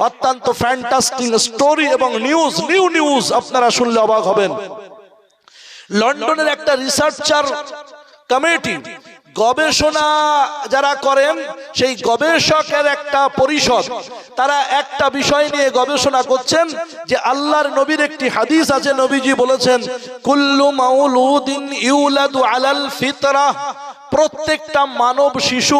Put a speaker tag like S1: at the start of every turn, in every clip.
S1: অত্যন্ত fantastic story এবং news আপনারা শুনলে অবাক হবেন। লন্ডনের একটা রিসার্চার কমিটি, গবেষণা যারা করেন সেই গবেষকের একটা পরিষদ, তারা একটা বিষয় নিয়ে গবেষণা করছেন যে আল্লাহর নবীর একটি হাদিস আছে, নবীজি বলেছেন কুল্লু মাউলুদিন ইউলাদু আলাল ফিতরাহ, প্রত্যেকটা মানব শিশু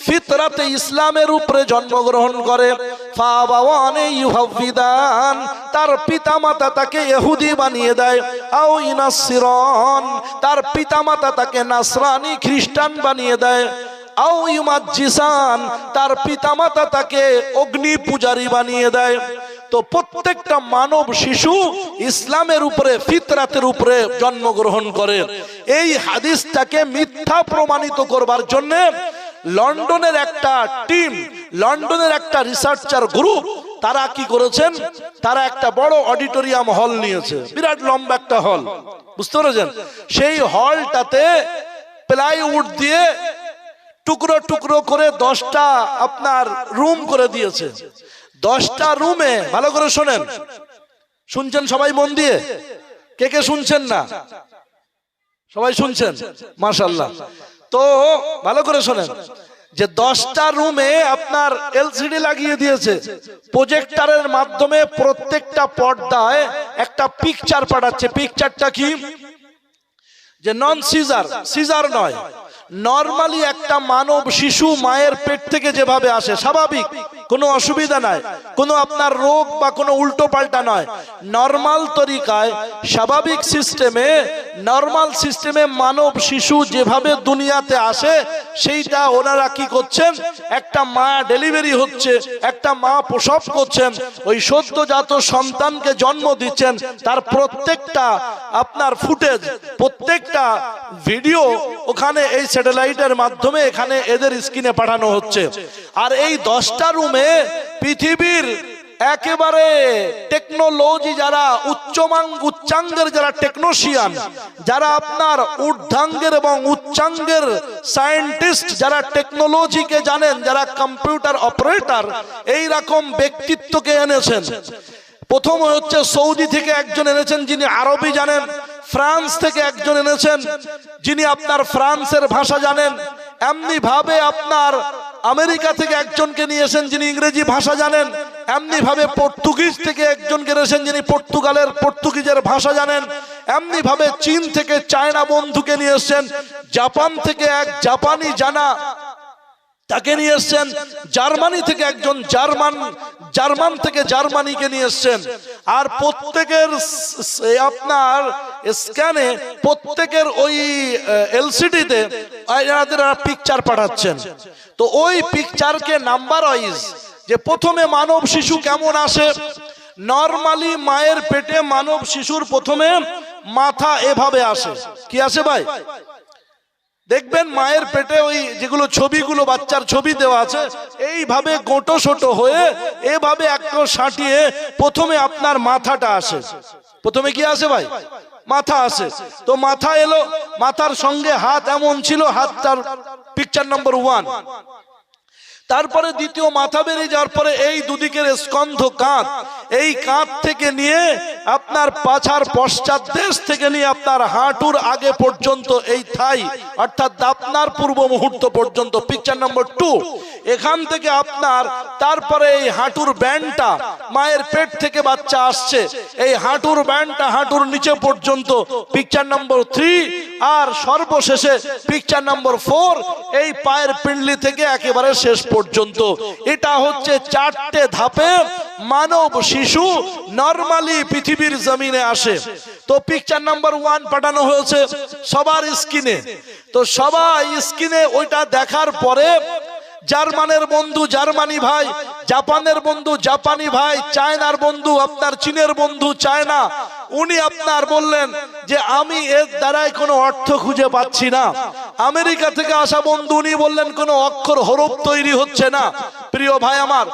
S1: ফিতরাতে ইসলামের উপরে জন্মগ্রহণ করে। ফাবাওয়ানে ইউহাফিদান, তার পিতামাতা তাকে ইহুদি বানিয়ে দেয়। আও ইনাসসিরান, তার পিতামাতা তাকে নাসরানি খ্রিস্টান বানিয়ে দেয়। আও ইউমাজ্জিসান, তার পিতামাতা তাকে অগ্নি পূজারী বানিয়ে দেয়। তো প্রত্যেকটা মানব শিশু ইসলামের উপরে ফিতরাতের উপরে জন্মগ্রহণ করে। এই হাদিসটাকে মিথ্যা প্রমাণিত করবার জন্য লন্ডনের একটা টিম, লন্ডনের একটা রিসার্চার গ্রুপ, তারা কি করেছেন, তারা একটা বড় অডিটোরিয়াম হল নিয়েছে, বিরাট লম্বা একটা হল, বুঝতে পেরেছেন? সেই হলটাতে প্লাইউড দিয়ে টুকরো টুকরো করে 10টা আপনার রুম করে দিয়েছে। 10টা রুমে, ভালো করে শোনেন, শুনছেন সবাই মন দিয়ে? কে কে শুনছেন না? সবাই শুনছেন, মাশাআল্লাহ। তো ভালো করে শোনেন যে 10টা রুমে আপনার এলসিডি লাগিয়ে দিয়েছে, প্রজেক্টরের মাধ্যমে প্রত্যেকটা পর্দায় একটা পিকচার পাঠাচ্ছে। পিকচারটা কি? যে নন সিজার নয়, নরমালি একটা মানব শিশু মায়ের পেট থেকে যেভাবে আসে স্বাভাবিক, কোনো অসুবিধা নাই, কোনো আপনার রোগ বা কোনো উল্টো পাল্টা নয়, নরমাল তরিকায় স্বাভাবিক সিস্টেমে মানব শিশু যেভাবে দুনিয়াতে আসে সেইটা ওনারা কি করছেন, একটা মা ডেলিভারি হচ্ছে, একটা মা প্রসব করছেন, ওই সদ্যজাত সন্তানকে জন্ম দিচ্ছেন, তার প্রত্যেকটা আপনার ফুটেজ, প্রত্যেকটা ভিডিও ওখানে এই স্যাটেলাইটের মাধ্যমে এখানে এদের স্ক্রিনে পাঠানো হচ্ছে। আর এই 10টা রুমে পৃথিবীর একেবারে টেকনোলজি, যারা উচ্চাঙ্গের যারা টেকনোশিয়ান, যারা আপনার ঊর্ধ্বাঙ্গের এবং উচ্চাঙ্গের সায়েন্টিস্ট, যারা টেকনোলজিকে জানেন, যারা কম্পিউটার অপারেটর, এই রকম ব্যক্তিত্বকে এনেছেন। প্রথম হচ্ছে সৌদি থেকে একজন এনেছেন যিনি আরবি জানেন, ফ্রান্স থেকে একজন এনেছেন যিনি আপনার ফ্রান্সের ভাষা জানেন, এমনি ভাবে আপনার আমেরিকা থেকে একজনকে নিয়েছেন যিনি ইংরেজি ভাষা জানেন, এমনি ভাবে পর্তুগিজ থেকে একজনকে নিয়েছেন যিনি পর্তুগিজের ভাষা জানেন, এমনি ভাবে চীন থেকে চায়না বন্ধুকে নিয়ে এসেছেন, জাপান থেকে এক জাপানি জানা তাকে নিয়ে এসছেন, জার্মানি থেকে একজন জার্মান থেকে জার্মানিকে নিয়ে এসছেন। আর প্রত্যেকের আপনার স্ক্যানে, প্রত্যেকের ওই এলসিডিতে পিকচার পাঠাচ্ছেন। তো ওই পিকচারকে নাম্বার ওয়াইজ, যে প্রথমে মানব শিশু কেমন আসে, নরমালি মায়ের পেটে মানব শিশুর প্রথমে মাথা এভাবে আসে। কি আসে ভাই? দেখবেন মায়ের পেটে ওই যেগুলো ছবিগুলো বাচ্চার ছবি দেওয়া আছে, এইভাবে গোটো ছোট হয়ে এভাবে একটা সাঁটিয়ে প্রথমে আপনার মাথাটা আসে। প্রথমে কি আসে ভাই? মাথা আসে। তো মাথা এলো, মাথার সঙ্গে হাত এমন ছিল, হাতটার পিকচার নম্বর 1। তারপরে দ্বিতীয় মাথা বেরিয়ে যাওয়ার পরে এই দুদিকের স্কন্ধ কাঁধ, এই কাঁধ থেকে নিয়ে আপনার পাছার পশ্চাৎ দেশ থেকে নিয়ে আপনার হাঁটুর আগে পর্যন্ত এই থাই, অর্থাৎ দাপনার পূর্ব মুহূর্ত পর্যন্ত, পিকচার নম্বর 2। এখান থেকে আপনার তারপরে এই হাঁটুর ব্যান্ডটা, মায়ের পেট থেকে বাচ্চা আসছে, এই হাঁটুর ব্যান্ডটা হাঁটুর নিচে পর্যন্ত, পিকচার নম্বর 3। আর সর্বশেষে পিকচার নম্বর 4, এই পায়ের পিণ্ডলি থেকে একেবারে শেষ পর্যন্ত। এটা হচ্ছে 4টে ধাপে মানব শিশু নরমালি পৃথিবীর জমিনে আসে। তো পিকচার নাম্বার 1 পাঠানো হয়েছে সবার স্ক্রিনে। তো সবাই স্ক্রিনে ওইটা দেখার পরে জার্মানের বন্ধু জার্মানি ভাই, জাপানের বন্ধু জাপানি ভাই, চায়নার বন্ধু আপনার চীনের বন্ধু চায়না, উনি আপনার বললেন যে আমি এর দ্বারাই কোনো অর্থ খুঁজে পাচ্ছি না। আমেরিকা থেকে আসা বন্ধু উনি বললেন কোনো অক্ষর হরফ তৈরি হচ্ছে না। প্রিয় ভাই আমার,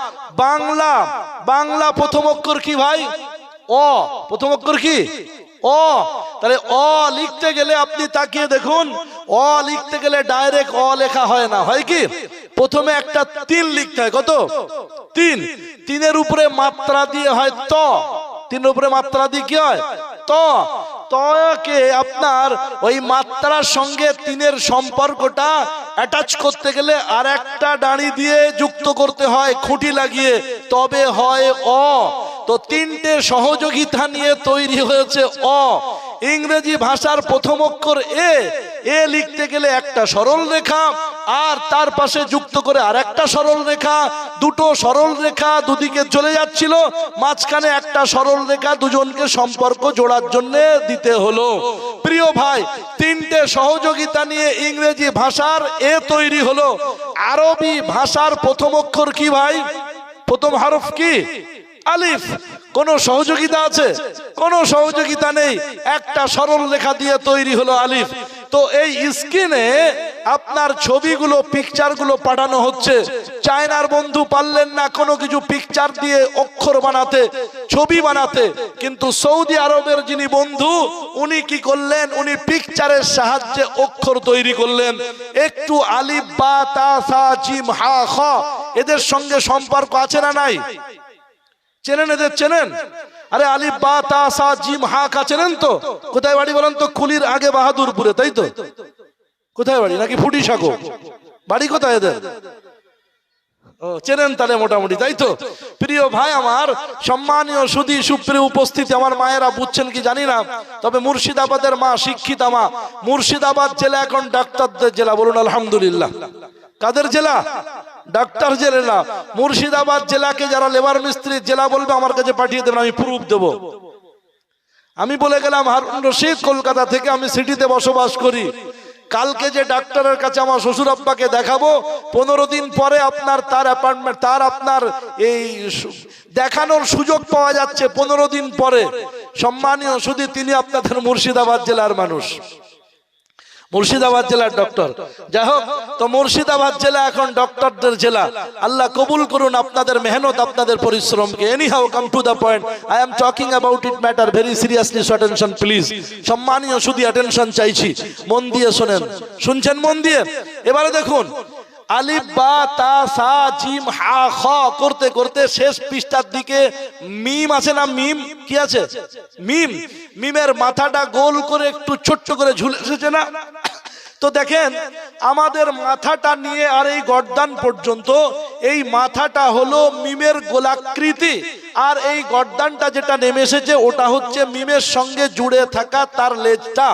S1: বাংলা প্রথম অক্ষর কি ভাই? অ। প্রথম অক্ষর কি? অ। তাহলে অ লিখতে গেলে আপনি তাকিয়ে দেখুন, অ লিখতে গেলে ডাইরেক্ট অ লেখা হয় না, হয় কি? প্রথমে একটা 3 লিখতে হয়। কত? 3। 3-এর উপরে মাত্রা দিয়ে হয় ত। 3-এর উপরে মাত্রা দিয়ে কি হয়? ত। তকে আপনার ওই মাত্রার সঙ্গে 3-এর সম্পর্কটা অ্যাটাচ করতে গেলে আর একটা ডাঁড়ি দিয়ে যুক্ত করতে হয় খুঁটি লাগিয়ে, তবে হয় অ। তো 3টে সহযোগিতা নিয়ে তৈরি হয়েছে অ। ইংরেজি ভাষার প্রথম অক্ষর এ। এ লিখতে গেলে একটা সরল রেখা আর তার পাশে যুক্ত করে আর একটা সরল রেখা, দুটো সরল রেখা দুদিকে চলে যাচ্ছিল, মাঝখানে একটা সরল রেখা দুজনকে সম্পর্ক জোড়ার জন্য দিতে হলো। প্রিয় ভাই, 3টে সহযোগিতা নিয়ে ইংরেজি ভাষার এ তৈরি হলো। আরবি ভাষার প্রথম অক্ষর কি ভাই? প্রথম হরফ কি? আলিফ। কোন সহযোগিতা আছে? কোনো সহযোগিতা নেই, একটা সরল রেখা দিয়ে তৈরি হলো আলিফ। তো এই স্ক্রিনে আপনার ছবিগুলো, পিকচারগুলো পাঠানো হচ্ছে। চায়নার বন্ধু পারলেন না কোনো কিছু পিকচার দিয়ে অক্ষর বানাতে, ছবি বানাতে, কিন্তু সৌদি আরবের যিনি বন্ধু উনি কি করলেন? উনি পিকচারের সাহায্যে অক্ষর তৈরি করলেন। একটু আলিফ, বা, তা, সা, জিম, হা, খ এদের সঙ্গে সম্পর্ক আছে না নাই? চেনেন এদের? চেনেন? আরে আলিফ, বা, তা, সা, জিম, হা কা চেনেন তো? কোথায় বাড়ি বলেন তো? কুলির আগে বাহাদুরপুরে, তাই তো? কোথায় বাড়ি? নাকি ফুটি সাঁকো? বাড়ি কোথায় এদের? ও চেনেন তাহলে মোটামুটি, তাই তো? প্রিয় ভাই আমার, সম্মানীয় সুধী সুপ্রিয় উপস্থিতি, আমার মায়েরা বুঝছেন কি জানি না, তবে মুর্শিদাবাদের মা শিক্ষিতা মা। মুর্শিদাবাদ জেলা এখন ডাক্তারদের জেলা, বলুন আলহামদুলিল্লাহ। কাদের জেলা? ডাক্তার জেলা। মুর্শিদাবাদ জেলাকে যারা লেবার মিস্ত্রির জেলা বলবে আমার কাছে পাঠিয়ে দেবেন, আমি প্রুফ দেব। আমি বলে গেলাম হারুন রশিদ, কলকাতা থেকে, আমি সিটিতে বসবাস করি। কালকে যে ডাক্তারের কাছে আমার শ্বশুর আব্বাকে দেখাবো, 15 দিন পরে আপনার তার অ্যাপয়েন্টমেন্ট, তার আপনার এই দেখানোর সুযোগ পাওয়া যাচ্ছে 15 দিন পরে। সম্মানীয় শুধু তিনি আপনাদের মুর্শিদাবাদ জেলার মানুষ, মুর্শিদাবাদ জেলার ডক্টর। যাই হোক, তো মুর্শিদাবাদ জেলা এখন ডক্টরদের জেলা। আল্লাহ কবুল করুন আপনাদের মেহনত, আপনাদের পরিশ্রমকে। Anyhow come to the point, I am talking about it matter very seriously, so attention please. সম্মানীয় শুধু অ্যাটেনশন চাইছি, মন দিয়ে শোনেন। শুনছেন মন দিয়ে? এবারে দেখুন, আলিফ, বা, তা, সা, জিম, হা, খ করতে করতে শেষ পৃষ্ঠার দিকে মিম আছে না? মিম কি আছে? মিম। মিমের মাথাটা গোল করে একটু ছোট্ট করে ঝুলে এসেছে না? তো দেখেন, আমাদের মাথাটা নিয়ে আর এই গর্দান পর্যন্ত, এই মাথাটা হলো মিমের গোলাকৃতি, আর এই গর্দানটা যেটা নেমে এসেছে ওটা হচ্ছে মিমের সঙ্গে জুড়ে থাকা তার লেজটা।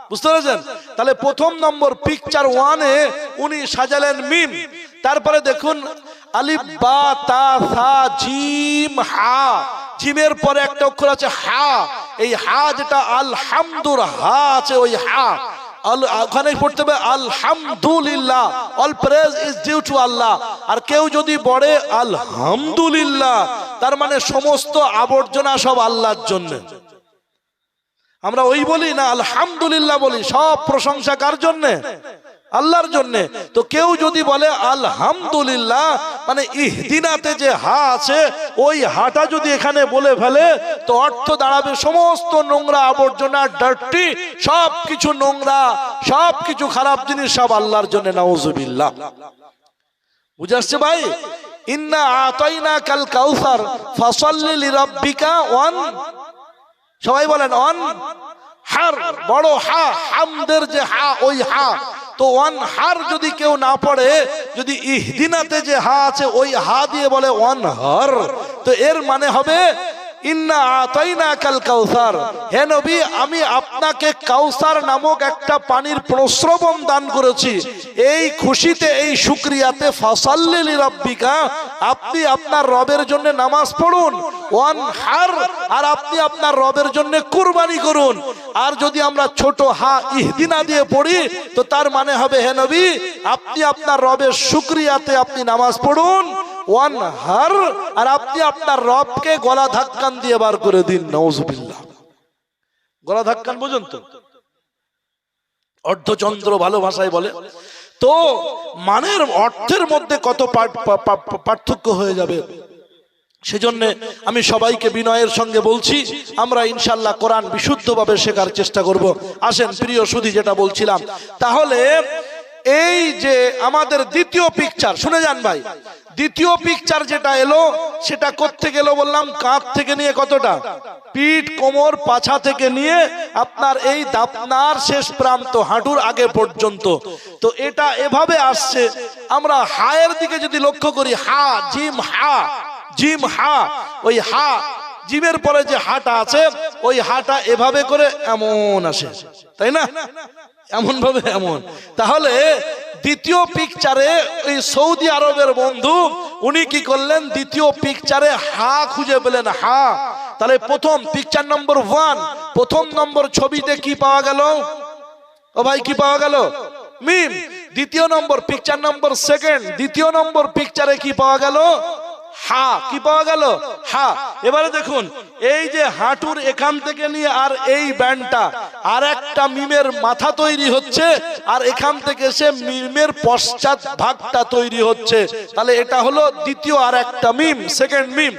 S1: বুঝতে পেরেছেন? তাহলে প্রথম নম্বর পিকচার 1-এ উনি সাজালেন মিম। তারপরে দেখুন আলিফ, বা, তা, সা, জিম, হা। জিমের পরে একটা অক্ষর আছে হা। এই হা যেটা আলহামদুর হা আছে, ওই হা ওখানে পড়তে হবে আলহামদুলিল্লাহ, all praise is due to Allah. আর কেউ যদি বলে আলহামদুলিল্লাহ, তার মানে সমস্ত আবর্জনা সব আল্লাহর জন্য। আমরা ওই বলি না, আলহামদুলিল্লাহ বলি, সব প্রশংসা কার জন্য? আল্লাহর জন্য। তো কেউ যদি বলে আলহামদুলিল্লাহ, মানে ইহদিনাতে যে হা আছে ওই হাটা যদি এখানে বলে ফেলে, তো অর্থ দাঁড়াবে সমস্ত নোংরা আবর্জনা, ডার্টি, সব কিছু নোংরা, সব কিছু খারাপ জিনিস সব আল্লাহর জন্য। নাউজুবিল্লাহ। বুঝে আসছে ভাই? ইন্না আতাইনা কাল কাউসার ফাসাল্লি লিরাব্বিকা ওয়ান, সবাই বলেন অন হার, বড় হা, হামদের যে হা, ওই হা। তো ওয়ান হার যদি কেউ না পড়ে, যদি ইহদিনাতে যে হা আছে ওই হা দিয়ে বলে ওয়ান হার, তো এর মানে হবে ইন্না আতাইনা কাল কাউসার, হে নবী আমি আপনাকে কাউসার নামক একটা পানির প্রস্রবণ দান করেছি। এই খুশিতে, এই শুকরিয়াতে ফাসাল্লি লিরাব্বিকা, আপনি আপনার রবের জন্য নামাজ পড়ুন, ওয়ান হার, আর আপনি আপনার রবের জন্য কুরবানি করুন। আর যদি আমরা ছোট হা ইহদিনা দিয়ে পড়ি, তো তার মানে হবে হে নবী আপনি আপনার রবের শুকরিয়াতে আপনি নামাজ পড়ুন, ওয়ান হার, আর আপনি আপনার রবকে গলা ধাক্কান দিয়ে বার করে দিন। নাউজুবিল্লাহ। গলা ধাক্কান বুঝুন তো, অর্ধচন্দ্র ভালো ভাষায় বলে। তো মানের অর্থের মধ্যে কত পার্থক্য হয়ে যাবে। সেজন্য আমি সবাইকে বিনয়ের সঙ্গে বলছি, আমরা ইনশাআল্লাহ কোরআন বিশুদ্ধভাবে শেখার চেষ্টা করব। আসেন প্রিয় সুধী, যেটা বলছিলাম, তাহলে এই যে আমাদের দ্বিতীয় পিকচার, শুনে যান ভাই, দ্বিতীয় পিকচার যেটা এলো সেটা করতে গেল বললাম কাঁধ থেকে নিয়ে কতটা, পিঠ কোমর পাছা থেকে নিয়ে আপনার এই দাপনার শেষ প্রান্ত হাঁটুর আগে পর্যন্ত। তো এটা এভাবে আসছে। আমরা হায়ের দিকে যদি লক্ষ্য করি, হা জিম হা, জিম হা, ওই হা জিমের পরে যে হাটা আছে ওই হাটা এভাবে করে এমন আসে, তাই না, এমন ভাবে এমন। তাহলে দ্বিতীয় পিকচারে ওই সৌদি আরবের বন্ধু উনি কি করলেন, দ্বিতীয় পিকচারে হা খুঁজে পেলেন, হা। তাহলে প্রথম পিকচার নম্বর 1, প্রথম নম্বর ছবিতে কি পাওয়া গেল, ও ভাই কি পাওয়া গেল, মিম। দ্বিতীয় নম্বর পিকচার নম্বর 2, দ্বিতীয় নম্বর পিকচারে কি পাওয়া গেল, হা। কি পাওয়া গেল, হা। এবারে দেখুন এই যে হাঁটুর এখান থেকে নিয়ে আর এই ব্যান্ডটা আর একটা মিমের মাথা তৈরি হচ্ছে, আর এখান থেকে সে মিমের পশ্চাৎ ভাগটা তৈরি হচ্ছে। তাহলে এটা হলো দ্বিতীয় আর একটা মিম, সেকেন্ড মিম।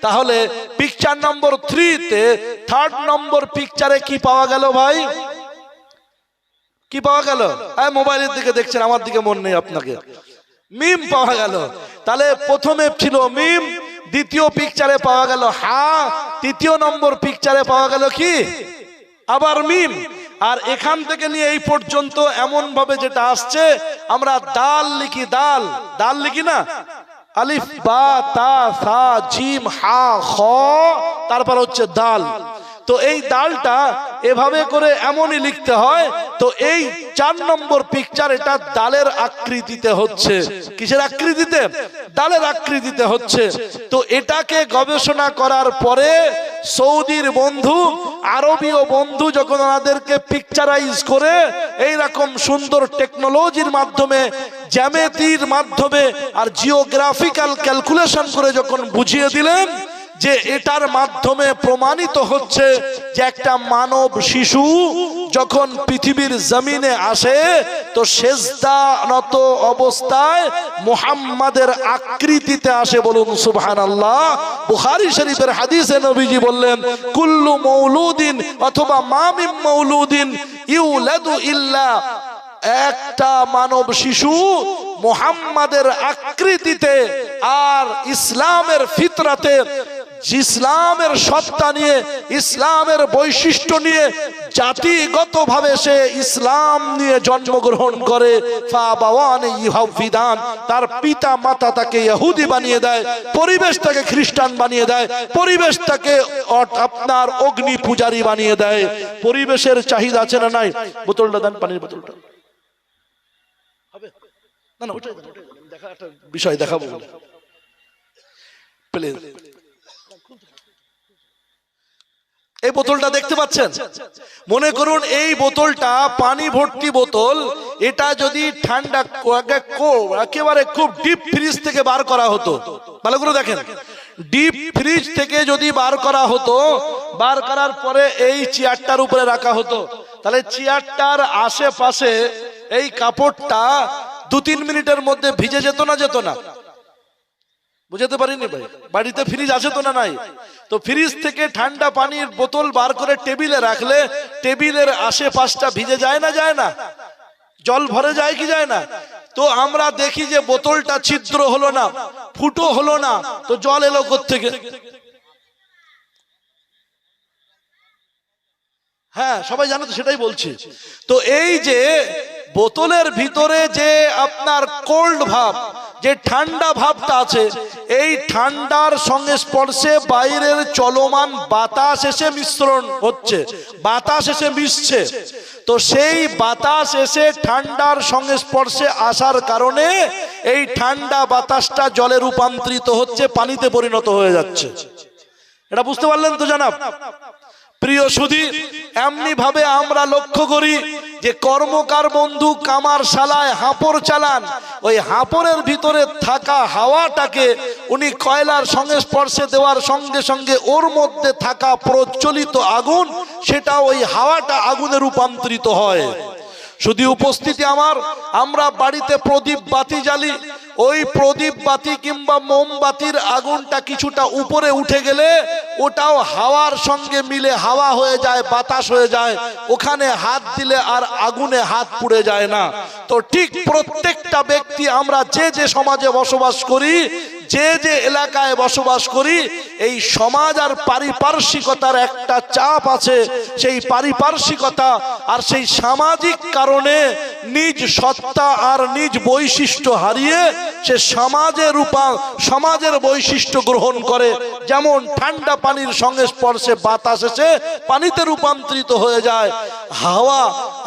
S1: তাহলে পিকচার নম্বর 3 তে থার্ড নম্বর পিকচারে কি পাওয়া গেল ভাই, কি পাওয়া গেল, মোবাইলের দিকে দেখছেন, আমার দিকে মন নেই আপনাকে, মিম পাওয়া গেল। তাহলে প্রথমে ছিল মিম, দ্বিতীয় পিকচারে পাওয়া গেল হা, তৃতীয় নম্বর পিকচারে পাওয়া গেল কি, আবার মিম। আর এখান থেকে নিয়ে এই পর্যন্ত এমন ভাবে যেটা আসছে, আমরা দাল লিখি, দাল, দাল লিখি না, আলিফ বা তা সা জিম হা খ, তারপর হচ্ছে দাল। তো এই দালটা এভাবে করে এমনই লিখতে হয়। তো এই 4 নম্বর পিকচার, এটা দালের আকৃতিতে হচ্ছে। কিসের আকৃতিতে, দালের আকৃতিতে হচ্ছে। তো এটাকে গবেষণা করার পরে সৌদির বন্ধু, আরবীয় বন্ধু যখন ওনাদেরকে পিকচারাইজ করে এই রকম সুন্দর টেকনোলজির মাধ্যমে, জ্যামিতির মাধ্যমে আর জিওগ্রাফিক্যাল ক্যালকুলেশন করে যখন বুঝিয়ে দিলেন যে এটার মাধ্যমে প্রমাণিত হচ্ছে যে একটা মানব শিশু যখন পৃথিবীর জমিনে আসে তো সেজদানত অবস্থায় মুহাম্মাদের আকৃতিতে আসে। বলুন সুবহানাল্লাহ। বুখারী শরীফের হাদিসে নবীজি বললেন, কুল্লু মাউলুদিন অথবা মা মিন মাউলুদিন ইউলাদু ইল্লা, একটা মানব শিশু মুহাম্মাদের আকৃতিতে আর ইসলামের ফিতরাতে, ইসলামের সত্তা নিয়ে, ইসলামের বৈশিষ্ট্য নিয়ে, জাতিগতভাবে সে ইসলাম নিয়ে জন্মগ্রহণ করে। তার পিতা মাতা তাকে ইহুদি বানিয়ে দেয়, পরিবেশ তাকে খ্রিস্টান বানিয়ে দেয়, পরিবেশ তাকে আপনার অগ্নি পূজারী বানিয়ে দেয়। পরিবেশের চাহিদা আছে না নাই? বোতলটা দেন, পানির বোতলটা হবে না, না ওটাই দেন, দেখা একটা বিষয় দেখাবো প্লিজ। এই বোতলটা দেখতে পাচ্ছেন, মনে করুন এই বোতলটা পানি ভর্তি বোতল, এটা যদি ঠান্ডা একেবারে খুব ডিপ ফ্রিজ থেকে বার করা হতো, ভালো করে দেখেন, ডিপ ফ্রিজ থেকে যদি বার করা হতো, বার করার পরে এই চেয়ারটার উপরে রাখা হতো, তাহলে চেয়ারটার আশেপাশে এই কাপড়টা 2-3 মিনিটের মধ্যে ভিজে যেত না, যেত না? বুঝাতে পারিনি ভাই? বাড়িতে ফ্রিজ আছে তো না নাই? তো ফ্রিজ থেকে ঠান্ডা পানির বোতল বার করে টেবিলে রাখলে টেবিলের আশেপাশটা ভিজে যায় না, যায় না? জল ভরে যায় কি যায় না? তো আমরা দেখি যে বোতলটা ছিদ্র হলো না, ফুটো হলো না, তো জল এলো কোত্থেকে? হ্যাঁ সবাই জানো তো, সেটাই বলছি। তো এই যে বোতলের ভিতরে যে আপনার কোল্ড ভাব, যে ঠান্ডা ভাবটা আছে, এই ঠান্ডার সংস্পর্শে বাইরের চলমান বাতাস এসে মিশ্রণ হচ্ছে, বাতাস এসে মিশছে। তো সেই বাতাস এসে ঠান্ডার সংস্পর্শে আসার কারণে এই ঠান্ডা বাতাসটা জলে রূপান্তরিত হচ্ছে, পানিতে পরিণত হয়ে যাচ্ছে। এটা বুঝতে পারলেন তো জনাব? প্রিয় সুধী, এমনি ভাবে আমরা লক্ষ্য করি যে কর্মকার বন্ধু কামার শালায় হাঁপড় চালান, ওই হাঁপড়ের ভিতরে থাকা হাওয়াটাকে উনি কয়লার সংস্পর্শে দেওয়ার সঙ্গে সঙ্গে ওর মধ্যে থাকা প্রজ্বলিত আগুন, সেটা ওই হাওয়াটা আগুনে রূপান্তরিত হয়। শুধু উপস্থিতি আমার, আমরা বাড়িতে প্রদীপ বাতি জ্বালি, ওই প্রদীপ বাতি কিংবা মোমবাতির আগুনটা কিছুটা উপরে উঠে গেলে ওটাও হাওয়ার সঙ্গে মিলে হাওয়া হয়ে যায়, বাতাস হয়ে যায়, ওখানে হাত দিলে আর আগুনে হাত পুড়ে যায় না। তো ঠিক প্রত্যেকটা ব্যক্তি আমরা যে যে সমাজে বসবাস করি, যে যে এলাকায় বসবাস করি, এই সমাজ আর পারিপার্শ্বিকতার একটা চাপ আছে। সেই পারিপার্শ্বিকতা আর সেই সামাজিক কারণে নিজ সত্তা আর নিজ বৈশিষ্ট্য হারিয়ে সে সমাজের বৈশিষ্ট্য গ্রহণ করে। যেমন ঠান্ডা পানির সংস্পর্শে বাতাস এসে পানিতে রূপান্তরিত হয়ে যায়, হাওয়া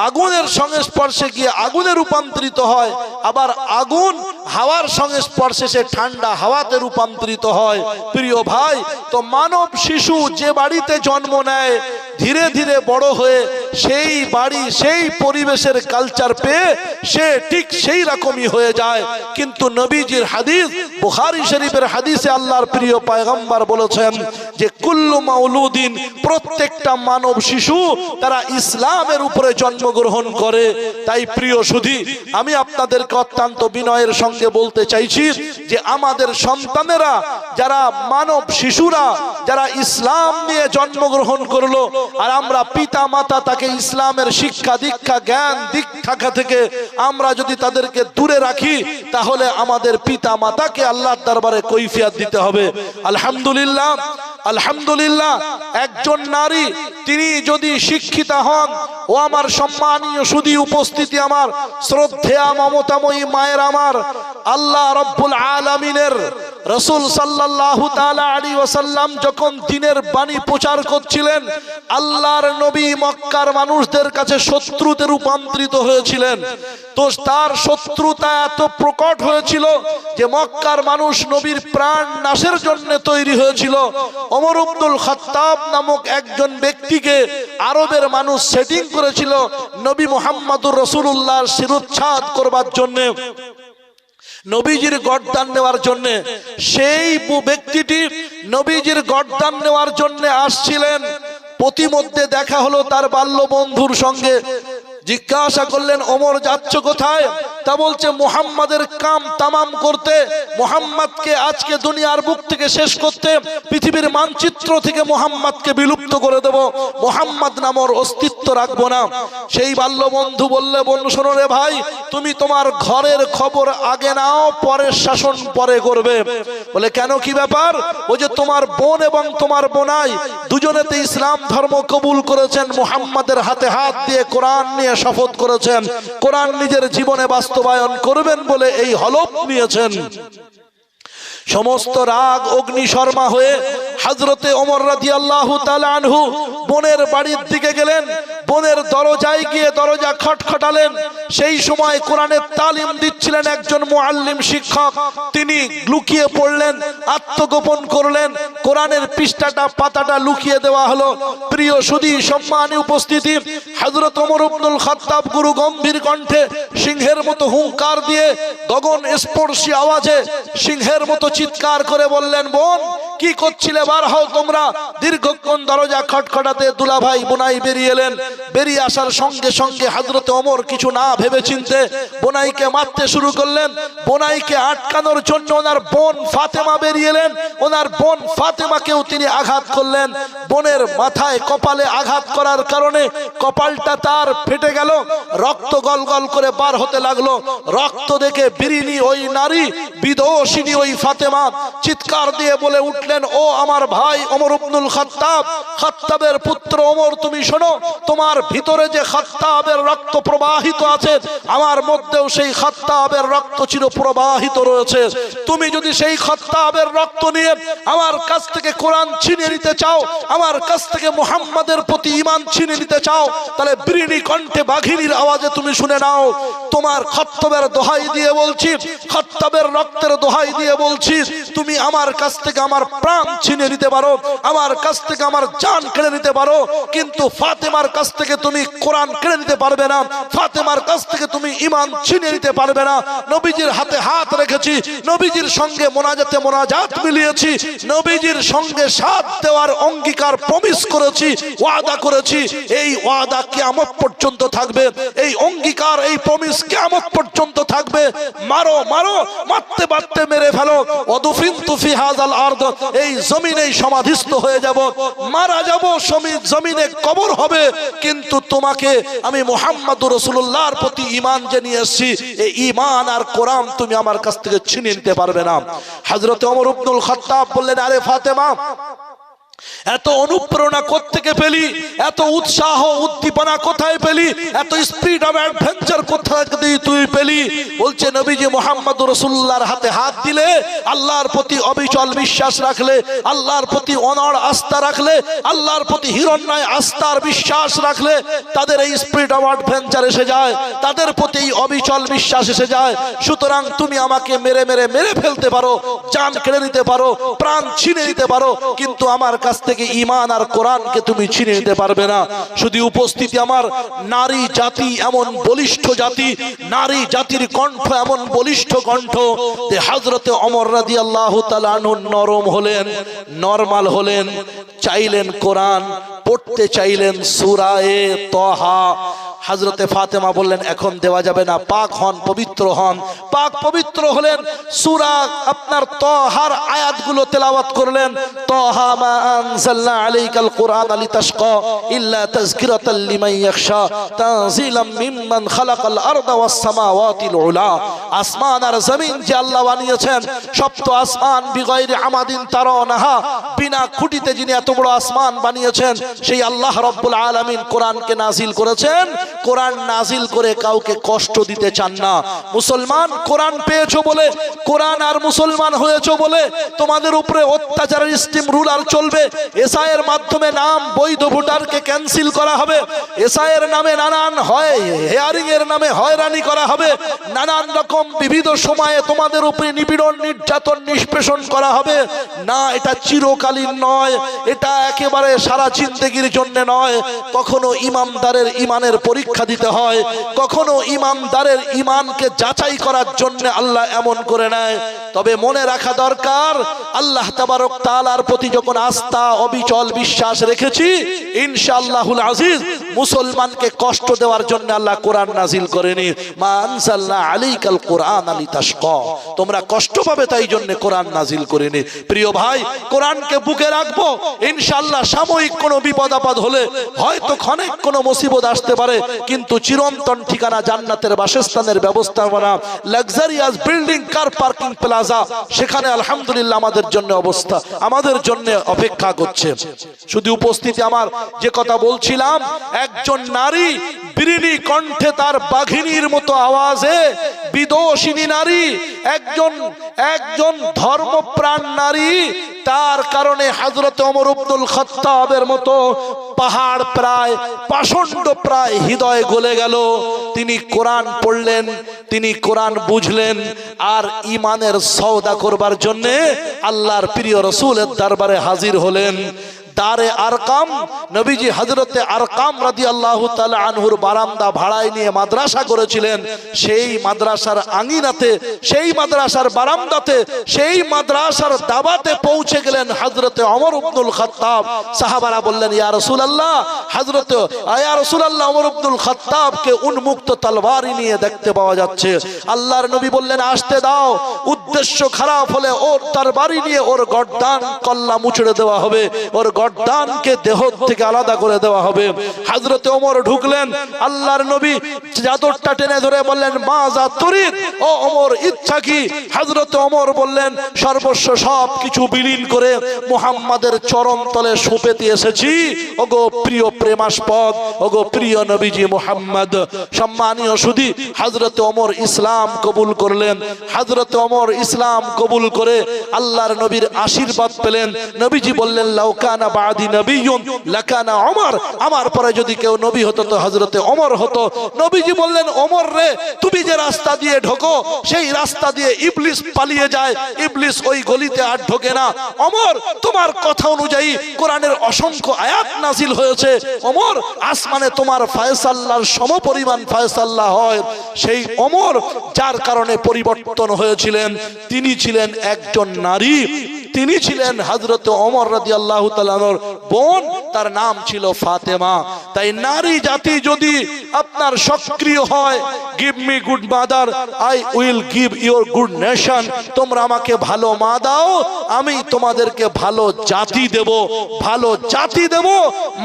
S1: আগুনের সংস্পর্শে গিয়ে আগুনে রূপান্তরিত হয়, আবার আগুন হাওয়ার সংস্পর্শে সে ঠান্ডা হাওয়াতে রূপান্তরিত হয়। প্রিয় ভাই, তো মানব শিশু যে বাড়িতে জন্ম নেয়, ধীরে ধীরে বড় হয়ে সেই বাড়ি সেই পরিবেশের কালচার পেয়ে সে ঠিক সেই রকমই হয়ে যায়। কিন্তু নবীজির হাদিস, বুখারী শরীফের হাদিসে আল্লাহর প্রিয় পয়গম্বর বলেছেন যে কুল্লু মাউলুদিন, প্রত্যেকটা মানব শিশু তারা ইসলামের উপরে জন্মগ্রহণ করে। তাই প্রিয় সুধী, আমি আপনাদেরকে অত্যন্ত বিনয়ের সঙ্গে বলতে চাইছি যে আমাদের সন্তানেরা, যারা মানব শিশুরা যারা ইসলাম নিয়ে জন্মগ্রহণ করলো, আর আমরা পিতা মাতা তাকে ইসলামের শিক্ষা দীক্ষা জ্ঞান দীক্ষা থেকে আমরা যদি তাদেরকে দূরে রাখি, তাহলে আমাদের পিতা মাতাকে আল্লাহর দরবারে কৈফিয়ত দিতে হবে। আলহামদুলিল্লাহ, আলহামদুলিল্লাহ, একজন নারী তিনি যদি শিক্ষিতা হন, ও আমার সম্মানীয় সুধী উপস্থিতি, আমার শ্রদ্ধেয়া মমতাময়ী মায়ের, আমার আল্লাহ রব্বুল আলামিনের রাসূল সাল্লাল্লাহু তাআলা আলাইহি ওয়াসাল্লাম যখন দ্বীনের বাণী প্রচার করছিলেন, আল্লাহর নবী মক্কার মানুষদের কাছে শত্রুতে রূপান্তরিত হয়েছিলেন। তো তার শত্রুতা এত প্রকট হয়েছিল যে মক্কার মানুষ নবীর প্রাণ নাশের জন্য তৈরি হয়েছিল। ওমর ইবনুল খাত্তাব নামক একজন ব্যক্তিকে আরবের মানুষ সেটিং করেছিল নবী মুহাম্মদুর রাসূলুল্লাহর শিরোচ্ছেদ করবার জন্য, নবীজির গর্দান নেওয়ার জন্য। সেই ব্যক্তিটি নবীজির গর্দান নেওয়ার জন্য আসছিলেন। প্রতিমধ্যে দেখা হলো তার বাল্য বন্ধুর সঙ্গে। জিজ্ঞাসা করলেন, ওমর যাচ্ছ কোথায়? তা বলছে মুহাম্মাদের কাম তামাম করতে, মুহাম্মাদকে আজকে দুনিয়ার বুক থেকে শেষ করতে, পৃথিবীর মানচিত্র থেকে মুহাম্মাদকে বিলুপ্ত করে দেব, মুহাম্মাদ নামের অস্তিত্ব রাখবো না। সেই বাল্য বন্ধু বললে, বন্ধু শোনো রে ভাই, তুমি তোমার ঘরের খবর আগে নাও, পরের শাসন পরে করবে। বলে কেন, কি ব্যাপার? ও যে তোমার বোন এবং তোমার বোনাই দুজনেতে ইসলাম ধর্ম কবুল করেছেন, মুহাম্মাদের হাতে হাত দিয়ে কোরআন নিয়ে শপথ করেছেন, কোরআন নিজের জীবনে বাস্তবায়ন করবেন বলে এই হলফ নিয়েছেন। সমস্ত রাগ অগ্নিশর্মা হয়ে হযরতে ওমর রাদিয়াল্লাহু তাআলা আনহু বোনের বাড়ির দিকে গেলেন। বোনের দরজায় গিয়ে দরজা খটখটালেন। সেই সময় কোরআনের তালিম দিচ্ছিলেন একজন মুআল্লিম শিক্ষক। তিনি লুকিয়ে পড়লেন, আত্মগোপন করলেন, কোরআনের পৃষ্ঠাটা পাতাটা লুকিয়ে দেওয়া হলো। প্রিয় সুধী সম্মানী উপস্থিতি, হযরত ওমর ইবনুল খাত্তাব গুরু গম্ভীর কণ্ঠে সিংহের মতো হুঙ্কার দিয়ে গগন স্পর্শী আওয়াজে সিংহের মতো চিৎকার করে বললেন, বোন কি করছিলে, বার হও তোমরা। দীর্ঘক্ষণ দরজা খটখটাতে দুলাভাই বোনাই বেরিয়ে এলেন। বেরিয়ে আসার সঙ্গে সঙ্গে হযরত ওমর কিছু না ভেবে চিনতে বোনাইকে মারতে শুরু করলেন। বোনাইকে আটকানোর জন্য ওনার বোন ফাতেমা বেরিয়ে এলেন। ওনার বোন ফাতেমাকেও তিনি আঘাত করলেন। বোনের মাথায় কপালে আঘাত করার কারণে কপালটা তার ফেটে গেল, রক্ত গলগল করে বার হতে লাগলো। রক্ত দেখে বিরিনী ওই নারী, বিদোষিনী ওই ফাতেমা চিৎকার দিয়ে বলে উঠলেন, ও আমার ভাই ওমর ইবনুল খাত্তাব, খাত্তাবের পুত্র ওমর, তুমি শোনো, তোমার ভিতরে যে খাত্তাবের রক্ত প্রবাহিত আছে, আমার মধ্যেও সেই খাত্তাবের রক্ত চির প্রবাহিত রয়েছে। তুমি যদি সেই খাত্তাবের রক্ত নিয়ে আমার কাছ থেকে কোরআন ছিনিয়ে নিতে চাও, আমার কাছ থেকে মুহাম্মাদের প্রতি ঈমান ছিনিয়ে নিতে চাও, তাহলে বিরিনী কণ্ঠে বাঘিনীর আওয়াজে তুমি শুনে নাও। তোমার খাত্তাবের দোহাই দিয়ে বলছি, খাত্তাবের রক্তের দোহাই দিয়ে বলছি, তুমি আমার কাছ থেকে আমার প্রাণ ছিনিয়ে নিতে পারো, আমার কাছ থেকে আমার জান কেড়ে নিতে পারো, কিন্তু ফাতেমার কাছ থেকে তুমি কোরআন কেড়ে নিতে পারবে না, ফাতেমার কাছ থেকে তুমি ঈমান ছিনিয়ে নিতে পারবে না। নবীজির হাতে হাত রেখেছি, নবীজির সঙ্গে মোনাজাতে মোনাজাত মিলিয়েছি, নবীজির সঙ্গে সাথ দেওয়ার অঙ্গীকার প্রমিস করেছি, ওয়াদা করেছি। এই ওয়াদা কিয়ামত পর্যন্ত থাকবে, এই অঙ্গীকার এই প্রমিস কিয়ামত পর্যন্ত থাকবে। মারো মারো, মারতে মারতে মেরে ফেলো। ওয়াদুফিনতু ফি হাযাল আরদ, এই জমিনেই সমাধিস্থ হয়ে যাব, মারা যাব, জমিনে কবর হবে, কিন্তু তোমাকে আমি মুহাম্মদুর রাসূলুল্লাহর প্রতি ঈমান জানিয়ে এসেছি, এই ঈমান আর কোরআন তুমি আমার কাছ থেকে ছিনিয়ে নিতে পারবে না। হযরত ওমর ইবনুল খাত্তাব বললেন, আরে ফাতেমা, এত অনুপ্রেরণা কোত্থেকে পেলি, এত উৎসাহ উদ্দীপনা কোথায় পেলি, এত স্পিড অফ অ্যাডভেঞ্চার কোথায় তুই পেলি? বলছে, নবীজি মুহাম্মদুর রাসূলুল্লাহর হাতে হাত দিলে, আল্লাহর প্রতি অবিচল বিশ্বাস রাখলে, আল্লাহর প্রতি অনড় আস্থা রাখলে, আল্লাহর প্রতি হিরণ্ময় আস্থার বিশ্বাস রাখলে, তাদের এই স্পিড অফ অ্যাডভেঞ্চার এসে যায়, তাদের প্রতি এই অবিচল বিশ্বাস এসে যায়। সুতরাং তুমি আমাকে মেরে মেরে মেরে ফেলতে পারো, জান কেড়ে নিতে পারো, প্রাণ ছিনে নিতে পারো, কিন্তু আমার কাছ থেকে ঈমান আর কোরআনকে তুমি ছিনে নিতে পারবে না। শুধু উপস্থিতি আমার নারী জাতি এমন বলিষ্ঠ জাতি, নারী জাতির কণ্ঠ এমন বলিষ্ঠ কণ্ঠ যে হযরতে ওমর রাদিয়াল্লাহু তাআলা আনহু নরম হলেন, নরমাল হলেন, চাইলেন কোরআন পড়তে, চাইলেন সূরা তাহা। হযরতে ফাতেমা বললেন, এখন দেওয়া যাবে না, পাক হন, পবিত্র হন। পাক পবিত্র হলেন, সূরা আপনার তাহার আয়াতগুলো তেলাওয়াত করলেন। তাহা মা আনজালনা আলাইকাল কুরআন লিতাশকা ইল্লা তাযকিরাতাল লিমান ইয়াখশা তানজিলাম মিম্মান খালাকাল আরদা ওয়াস সামাওয়াতিল উলা। আসমান আর জমিন যে আল্লাহ বানিয়েছেন, সপ্ত আসমান বিগাইরি আমাদিন তারানাহা, বিনা খুঁটিতে যিনি এত বড় আসমান বানিয়েছেন, সেই আল্লাহ রাব্বুল আলামিন কোরআনকে নাজিল করেছেন। কোরআন নাজিল করে কাউকে কষ্ট দিতে চান না। মুসলমান কোরআন পেয়েছো বলে, কোরআন আর মুসলমান হয়েছো বলে তোমাদের উপরে অত্যাচারের স্টিম রুলার চলবে। এসআইয়ের মাধ্যমে নাম বৈধ ভোটারকে ক্যান্সেল করা হবে, এসআইয়ের নামে নানান হয় হেয়ারিং এর নামে হয়রানি করা হবে, নানান রকম বিবিধ সময়ে তোমাদের উপরে নিপীড়ন নির্যাতন নিষ্পেষণ করা হবে। না, এটা চিরকালীন নয়, এটা একেবারে সারা জিন্দেগির জন্য নয়। কখনো ইমামদারের ঈমানের পরীক্ষা দিতে হয়, কখনো ইমামদারের ঈমানকে যাচাই করার জন্য আল্লাহ এমন করে নেয়। তবে মনে রাখা দরকার, আল্লাহ তাবারক তাআলার প্রতি যখন আস্থা অবিচল বিশ্বাস রেখেছি, ইনশাআল্লাহুল আজিজ মুসলমানকে কষ্ট দেওয়ার জন্য আল্লাহ কোরআন নাজিল করেনি। মা আনজালনা আলাইকাল কুরআন লিতাশকা, তোমরা কষ্ট পাবে তাই জন্য কোরআন নাজিল করেনি। প্রিয় ভাই, কোরআনকে বুকে রাখবো, ইনশাআল্লাহ সাময়িক কোনো বিপদ আপদ হলে, হয়তো ক্ষণিক কোনো মুসিবত আসতে পারে, কিন্তু চিরন্তন ঠিকানা জান্নাতের বাসস্থানের ব্যবস্থাপনা, luxurious building, car parking plaza, সেখানে আলহামদুলিল্লাহ আমাদের জন্য অবস্থা, আমাদের জন্য অপেক্ষা করছে। শুধু উপস্থিতি আমার যে কথা বলছিলাম, একজন নারী বিরিনি কণ্ঠে তার বাঘিনীর মতো আওয়াজে, বিদোষিনী নারী, একজন ধর্মপ্রাণ নারী, তার কারণে হযরত ওমর ইবনুল খাত্তাবের মতো পাহাড় প্রায় পাষণ্ড প্রায় হৃদয় গলে গেল। তিনি কোরআন পড়লেন, তিনি কোরআন বুঝলেন, আর ঈমানের সওদা করবার জন্য আল্লাহর প্রিয় রাসূলের দরবারে হাজির হলেন। দারে আরকাম, নবীজি হযরতে আরকাম রাদিয়াল্লাহু তাআলা আনহুর বারান্দা ভাড়ায় নিয়ে মাদ্রাসা করেছিলেন। সেই মাদ্রাসার আঙিনাতে, সেই মাদ্রাসার বারান্দাতে, সেই মাদ্রাসার দাওয়াতে পৌঁছে গেলেন হযরতে ওমর ইবনুল খাত্তাব। সাহাবারা বললেন, ইয়া রাসূলুল্লাহ, ইয়া রাসূলুল্লাহ, ওমর ইবনুল খাত্তাবকে উন্মুক্ত তলবারি নিয়ে দেখতে পাওয়া যাচ্ছে। আল্লাহর নবী বললেন, আসতে দাও, উদ্দেশ্য খারাপ হলে ওর তরবারি নিয়ে ওর গর্দান কল্লা মুচড়ে দেওয়া হবে, ওর গর্দানকে দেহ থেকে আলাদা করে দেওয়া হবে। হযরতে ওমর ঢুকলেন, আল্লাহর নবী চাদরটা টেনে ধরে বললেন, মাজা তুরিদ, ও ওমর ইচ্ছা কি? হযরতে ওমর বললেন, সর্বস্ব সব কিছু বিলীন করে মুহাম্মাদের চরণ তলে সঁপেতে এসেছি। ওগো প্রিয় প্রেমাস্পদ, ওগো প্রিয় নবীজি মুহাম্মদ। সম্মানীয় সুধী, হযরতে ওমর ইসলাম কবুল করলেন। হযরতে ওমর ইসলাম কবুল করে আল্লাহর নবীর আশীর্বাদ পেলেন। নবীজি বললেন, লাউ কানা বাদি নবিয়্যুন লাকানা ওমর, আমার পরে যদি কেউ নবী হতো তো হযরতে ওমর হতো। নবীজি বললেন, ওমর রে, তুমি যে রাস্তা দিয়ে ঢোকো সেই রাস্তা দিয়ে ইবলিস পালিয়ে যায়, ইবলিস ওই গলিতে আর ঢোকে না। ওমর, তোমার কথা অনুযায়ী কোরআনের অসংখ্য আয়াত নাজিল হয়েছে। ওমর, আসমানে তোমার ফয়সালার সমপরিমাণ ফয়সালা হয়। সেই ওমর যার কারণে পরিবর্তন হয়েছিলেন, তিনি ছিলেন একজন নারী, তিনি ছিলেন হযরত ওমর রাদিয়াল্লাহু তাআলার বোন, তার নাম ছিল ফাতেমা। তাই নারী জাতি যদি আপনার সক্রিয় হয়, give me good mother, I will give your good nation, তোমরা আমাকে ভালো মা দাও, আমি তোমাদেরকে ভালো জাতি দেব, ভালো জাতি দেব।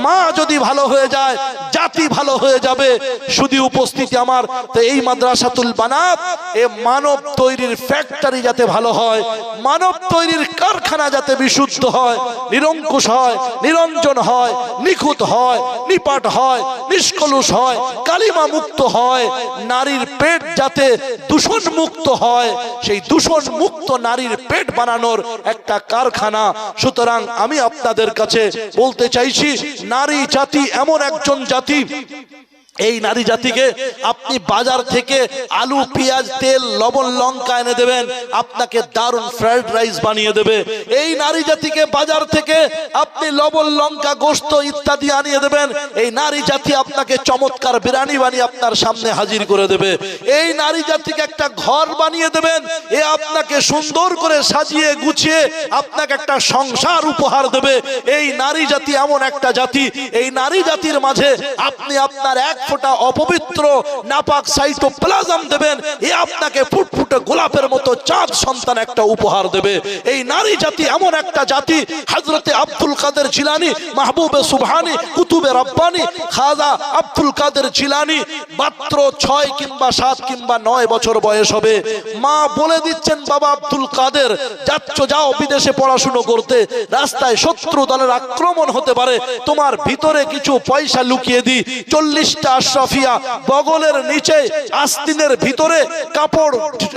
S1: মা যদি ভালো হয়ে যায়, জাতি ভালো হয়ে যাবে। শুধু উপস্থিতি আমার, তো এই মাদ্রাসাতুল বানাত এ মানব তৈরির ফ্যাক্টরি যাতে ভালো হয়, মানব তৈরির কারখানা যাতে বিশুদ্ধ হয়, নিরঙ্কুশ হয়, নিরঞ্জন হয়, নিখুঁত হয়, নিপাট হয়, নিষ্কলুষ হয়, কালিমা মুক্ত হয়, নারীর পেট যাতে দূষণ মুক্ত হয়, সেই দূষণ মুক্ত নারীর পেট বানানোর একটা কারখানা। সুতরাং আমি আপনাদের কাছে বলতে চাইছি, নারী জাতি এমন একজন জাতি, এই নারী জাতিকে আপনি বাজার থেকে আলু, পেঁয়াজ, তেল, লবণ, লঙ্কা এনে দেবেন, আপনাকে দারুণ ফ্রাইড রাইস বানিয়ে দেবে। এই নারী জাতিকে বাজার থেকে আপনি লবণ, লঙ্কা, গোশত ইত্যাদি আনিয়ে দেবেন, এই নারী জাতি আপনাকে চমৎকার বিরিয়ানি বানিয়ে আপনার সামনে হাজির করে দেবে। এই নারী জাতিকে একটা ঘর বানিয়ে দেবেন, এ আপনাকে সুন্দর করে সাজিয়ে গুছিয়ে আপনাকে একটা সংসার উপহার দেবে। এই নারী জাতি এমন একটা জাতি, এই নারী জাতির মাঝে আপনি আপনার এক ফোঁটা অপবিত্র নাপাক সাইটোপ্লাজম দেবেন, এ আপনাকে ফুটফুটে গোলাপের মতো চাঁদ সন্তান একটা উপহার দেবে। এই নারী জাতি এমন একটা জাতি, হযরতে আব্দুল কাদের জিলানী, মাহবুবে সুবহানী, কুতুবে রব্বানী, খাজা আব্দুল কাদের জিলানী মাত্র 6 কিংবা 7 কিংবা 9 বছর বয়স হবে, মা বলে দিচ্ছেন, বাবা আব্দুল কাদের, যাও বিদেশে পড়াশুনো করতে, রাস্তায় শত্রু দলের আক্রমণ হতে পারে, তোমার ভিতরে কিছু পয়সা লুকিয়ে দিই, 40টা আশরাফিয়া বগলের নিচে আস্তিনের ভিতরে কাপড়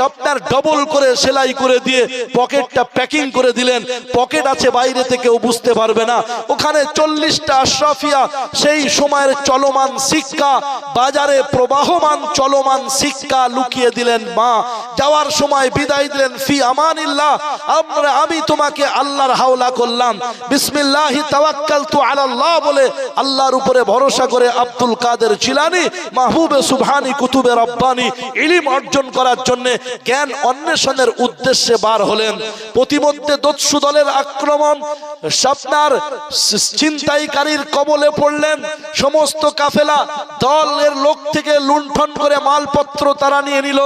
S1: আপনার ডবল করে সেলাই করে দিয়ে পকেটটা প্যাকিং করে দিলেন, পকেট আছে বাইরে থেকে কেউ বুঝতে পারবে না। ওখানে 40টা আশরাফিয়া সেই সময়ের চলমান শিক্ষা, বাজারে প্রবাহমান চলমান শিক্ষা লুকিয়ে দিলেন। মা যাওয়ার সময় বিদায় দিলেন, ফি আমানিল্লাহ, আমি তোমাকে আল্লাহর হাওলা করলাম, বিসমিল্লাহি তাওয়াক্কালতু আলাল্লাহ বলে আল্লাহর উপরে ভরসা করে আব্দুল কাদের জিলানী, মাহবুবে সুবহানী, কুতুবে রব্বানী ইলম অর্জন করার জন্য জ্ঞান অন্বেষণের উদ্দেশ্যে বার হলেন। প্রতিমধ্যে দস্যু দলের আক্রমণ, আপনার ছিনতাইকারীর কবলে পড়লেন। সমস্ত কাফেলা দলের লোক থেকে লুণ্ঠন করে মালপত্র তারা নিয়ে নিল।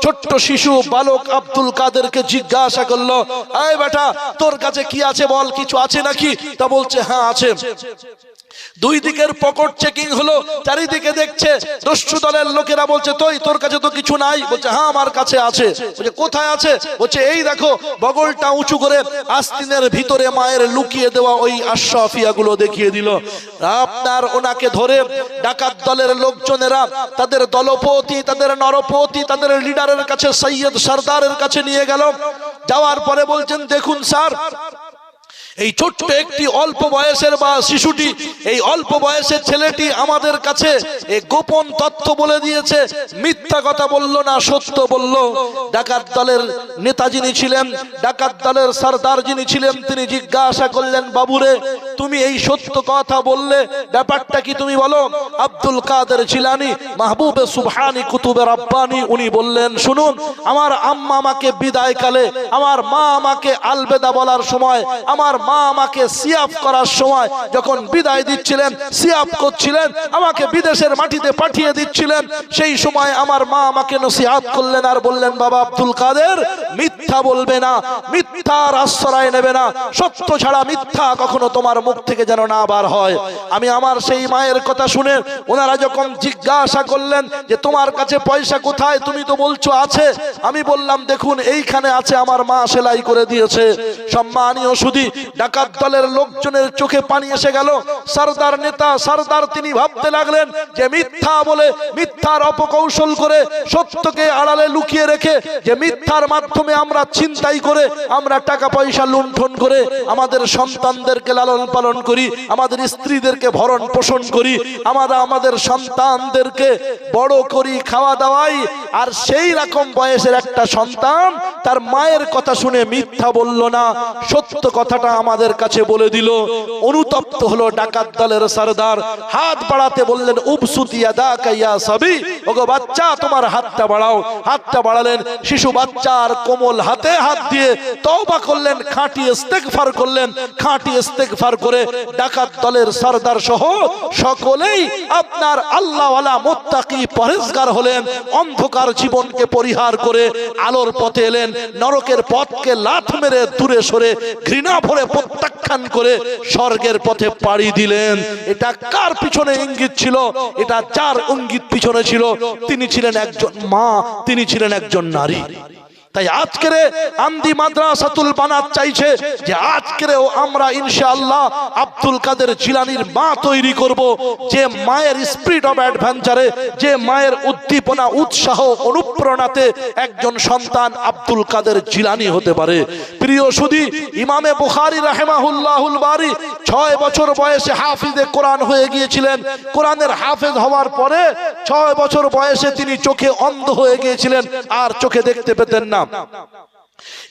S1: ছোট্ট শিশু বালক আব্দুল কাদেরকে জিজ্ঞাসা করলো, এই বেটা, তোর কাছে কি আছে বল, কিছু আছে নাকি? তা বলছে, হ্যাঁ আছে। দুই দিকের পকেট চেকিং হলো, চারিদিকে দেখছে দস্যু দলের লোকেরা। বলছে, তোর কাছে তো কিছু নাই? বলছে, হ্যাঁ আমার কাছে আছে। বলছে, কোথায় আছে? বলছে, এই দেখো। বগলটা উঁচু করে আস্তিনের ভিতরে মায়ের লুকিয়ে দেওয়া ওই আশরাফিয়া গুলো দেখিয়ে দিল। আপনার ওনাকে ধরে ডাকাত দলের লোকজনেরা তাদের দলপতি, তাদের নরপতি, তাদের লিডারের কাছে, সৈয়দ সরদারের কাছে নিয়ে গেল। যাওয়ার পরে বলছেন, দেখুন স্যার, এই ছোট্ট একটি অল্প বয়সের বা শিশুটি, এই অল্প বয়সের ছেলেটি আমাদের কাছে এই গোপন তথ্য বলে দিয়েছে, মিথ্যা কথা বলল না, সত্য বলল। ডাকাত দলের নেতা যিনি ছিলেন, ডাকাত দলের সরদার যিনি ছিলেন, তিনি জিজ্ঞাসা করলেন, বাবুরে, তুমি এই সত্য কথা বললে, ব্যাপারটা কি তুমি বলো? আব্দুল কাদের জিলানী, মাহবুবে সুবহানী, কুতুবে রব্বানী উনি বললেন, শুনুন, আমার আম্মা আমাকে বিদায়কালে, আমার মা আমাকে আলবেদা বলার সময়, আমার মা আমাকে সিয়াফ করার সময় যখন বিদায় দিচ্ছিলেন, সিয়াফ করছিলেন, আমাকে বিদেশের মাটিতে পাঠিয়ে দিচ্ছিলেন, সেই সময় আমার মা আমাকে নসিহত করলেন আর বললেন, বাবা আব্দুল কাদের, মিথ্যা বলবে না, মিথ্যার আশ্রয় নেবে না, সত্য ছাড়া মিথ্যা কখনো তোমার মুখ থেকে যেন না বার হয়। আমি আমার সেই মায়ের কথা শুনে ওনারা যখন জিজ্ঞাসা করলেন যে তোমার কাছে পয়সা কোথায়, তুমি তো বলছো আছে, আমি বললাম, দেখুন এইখানে আছে, আমার মা সেলাই করে দিয়েছে। সম্মানীয় সুধী, ডাকাত দলের লোকজনের চোখে পানি এসে গেল। সরদার নেতা সরদার তিনি ভাবতে লাগলেন যে মিথ্যা বলে, মিথ্যার অপকৌশল করে, সত্যকে আড়ালে লুকিয়ে রেখে, যে মিথ্যার মাধ্যমে আমরা ছিনতাই করে, আমরা টাকা পয়সা লুণ্ঠন করে আমাদের সন্তানদেরকে লালন পালন করি, আমাদের স্ত্রীদেরকে ভরণ পোষণ করি, আমরা আমাদের সন্তানদেরকে বড় করি, খাওয়া দাওয়াই, আর সেই রকম বয়সের একটা সন্তান তার মায়ের কথা শুনে মিথ্যা বলল না, সত্য কথাটা আমাদের কাছে বলে দিল। অনুতপ্ত হলো ডাকাত দলের সরদার, হাত বাড়াতে বললেন উবসুতি ইয়াদাকা ইয়া সাবি, ওগো বাচ্চা তোমার হাতটা বাড়াও। হাতটা বাড়ালেন, শিশু বাচ্চার কোমল হাতে হাত দিয়ে তওবা করলেন, খাঁটি ইস্তেগফার করলেন। খাঁটি ইস্তেগফার করে ডাকাত দলের সরদার সহ সকলেই আপনার আল্লাহওয়ালা মুত্তাকি পরহেজগার হলেন। অন্ধকার জীবনকে পরিহার করে আলোর পথে এলেন। নরকের পথকে লাথ মেরে দূরে সরে ঘৃণা ভরে প্রত্যাখ্যান করে স্বর্গের পথে পাড়ি দিলেন। এটা কার পিছনে ইঙ্গিত ছিল? এটা যার ইঙ্গিত পিছনে ছিল তিনি ছিলেন একজন মা, তিনি ছিলেন একজন নারী। তাই আজকের আন্দি মাদ্রাসাতুল বানাত চাইছে যে আজকেও আমরা ইনশাআল্লাহ আব্দুল কাদের জিলানীর মা তৈরি করব, যে মায়ের স্পিরিট অফ অ্যাডভেঞ্চারে, যে মায়ের উদ্দীপনা, উৎসাহ, অনুপ্রেরণাতে একজন সন্তান আব্দুল কাদের জিলানী হতে পারে। প্রিয় সুধী, ইমামে বুখারী রাহিমাহুল্লাহুল বারী 6 বছর বয়সে হাফিজে কোরআন হয়ে গিয়েছিলেন। কোরআনের হাফেজ হওয়ার পরে 6 বছর বয়সে তিনি চোখে অন্ধ হয়ে গিয়েছিলেন, আর চোখে দেখতে পেতেন না।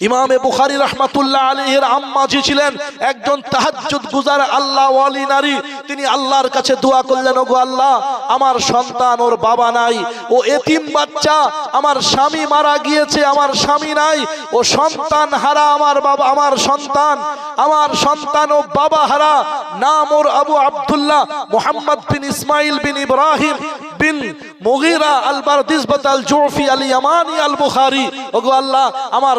S1: ইমামে বুখারী রাহমাতুল্লাহ আলাইহির আম্মা জি ছিলেন একজন তাহাজ্জুদ গুজার আল্লাহ ওয়ালি নারী। তিনি আল্লাহর কাছে দোয়া করলেন, ওগো আল্লাহ, আমার সন্তান, ওর বাবা নাই, ও এতিম বাচ্চা, আমার স্বামী মারা গিয়েছে, আমার স্বামী নাই, ও সন্তান হারা আমার বাবা, আমার সন্তান ও বাবা হারা। নাম ওর আবু আব্দুল্লাহ মুহাম্মদ বিন ইসমাইল বিন ইব্রাহিম বিন মুগীরা আল বারদিসবাত আল জুফি আল ইয়ামানি আল বুখারী। ওগো আল্লাহ, আমার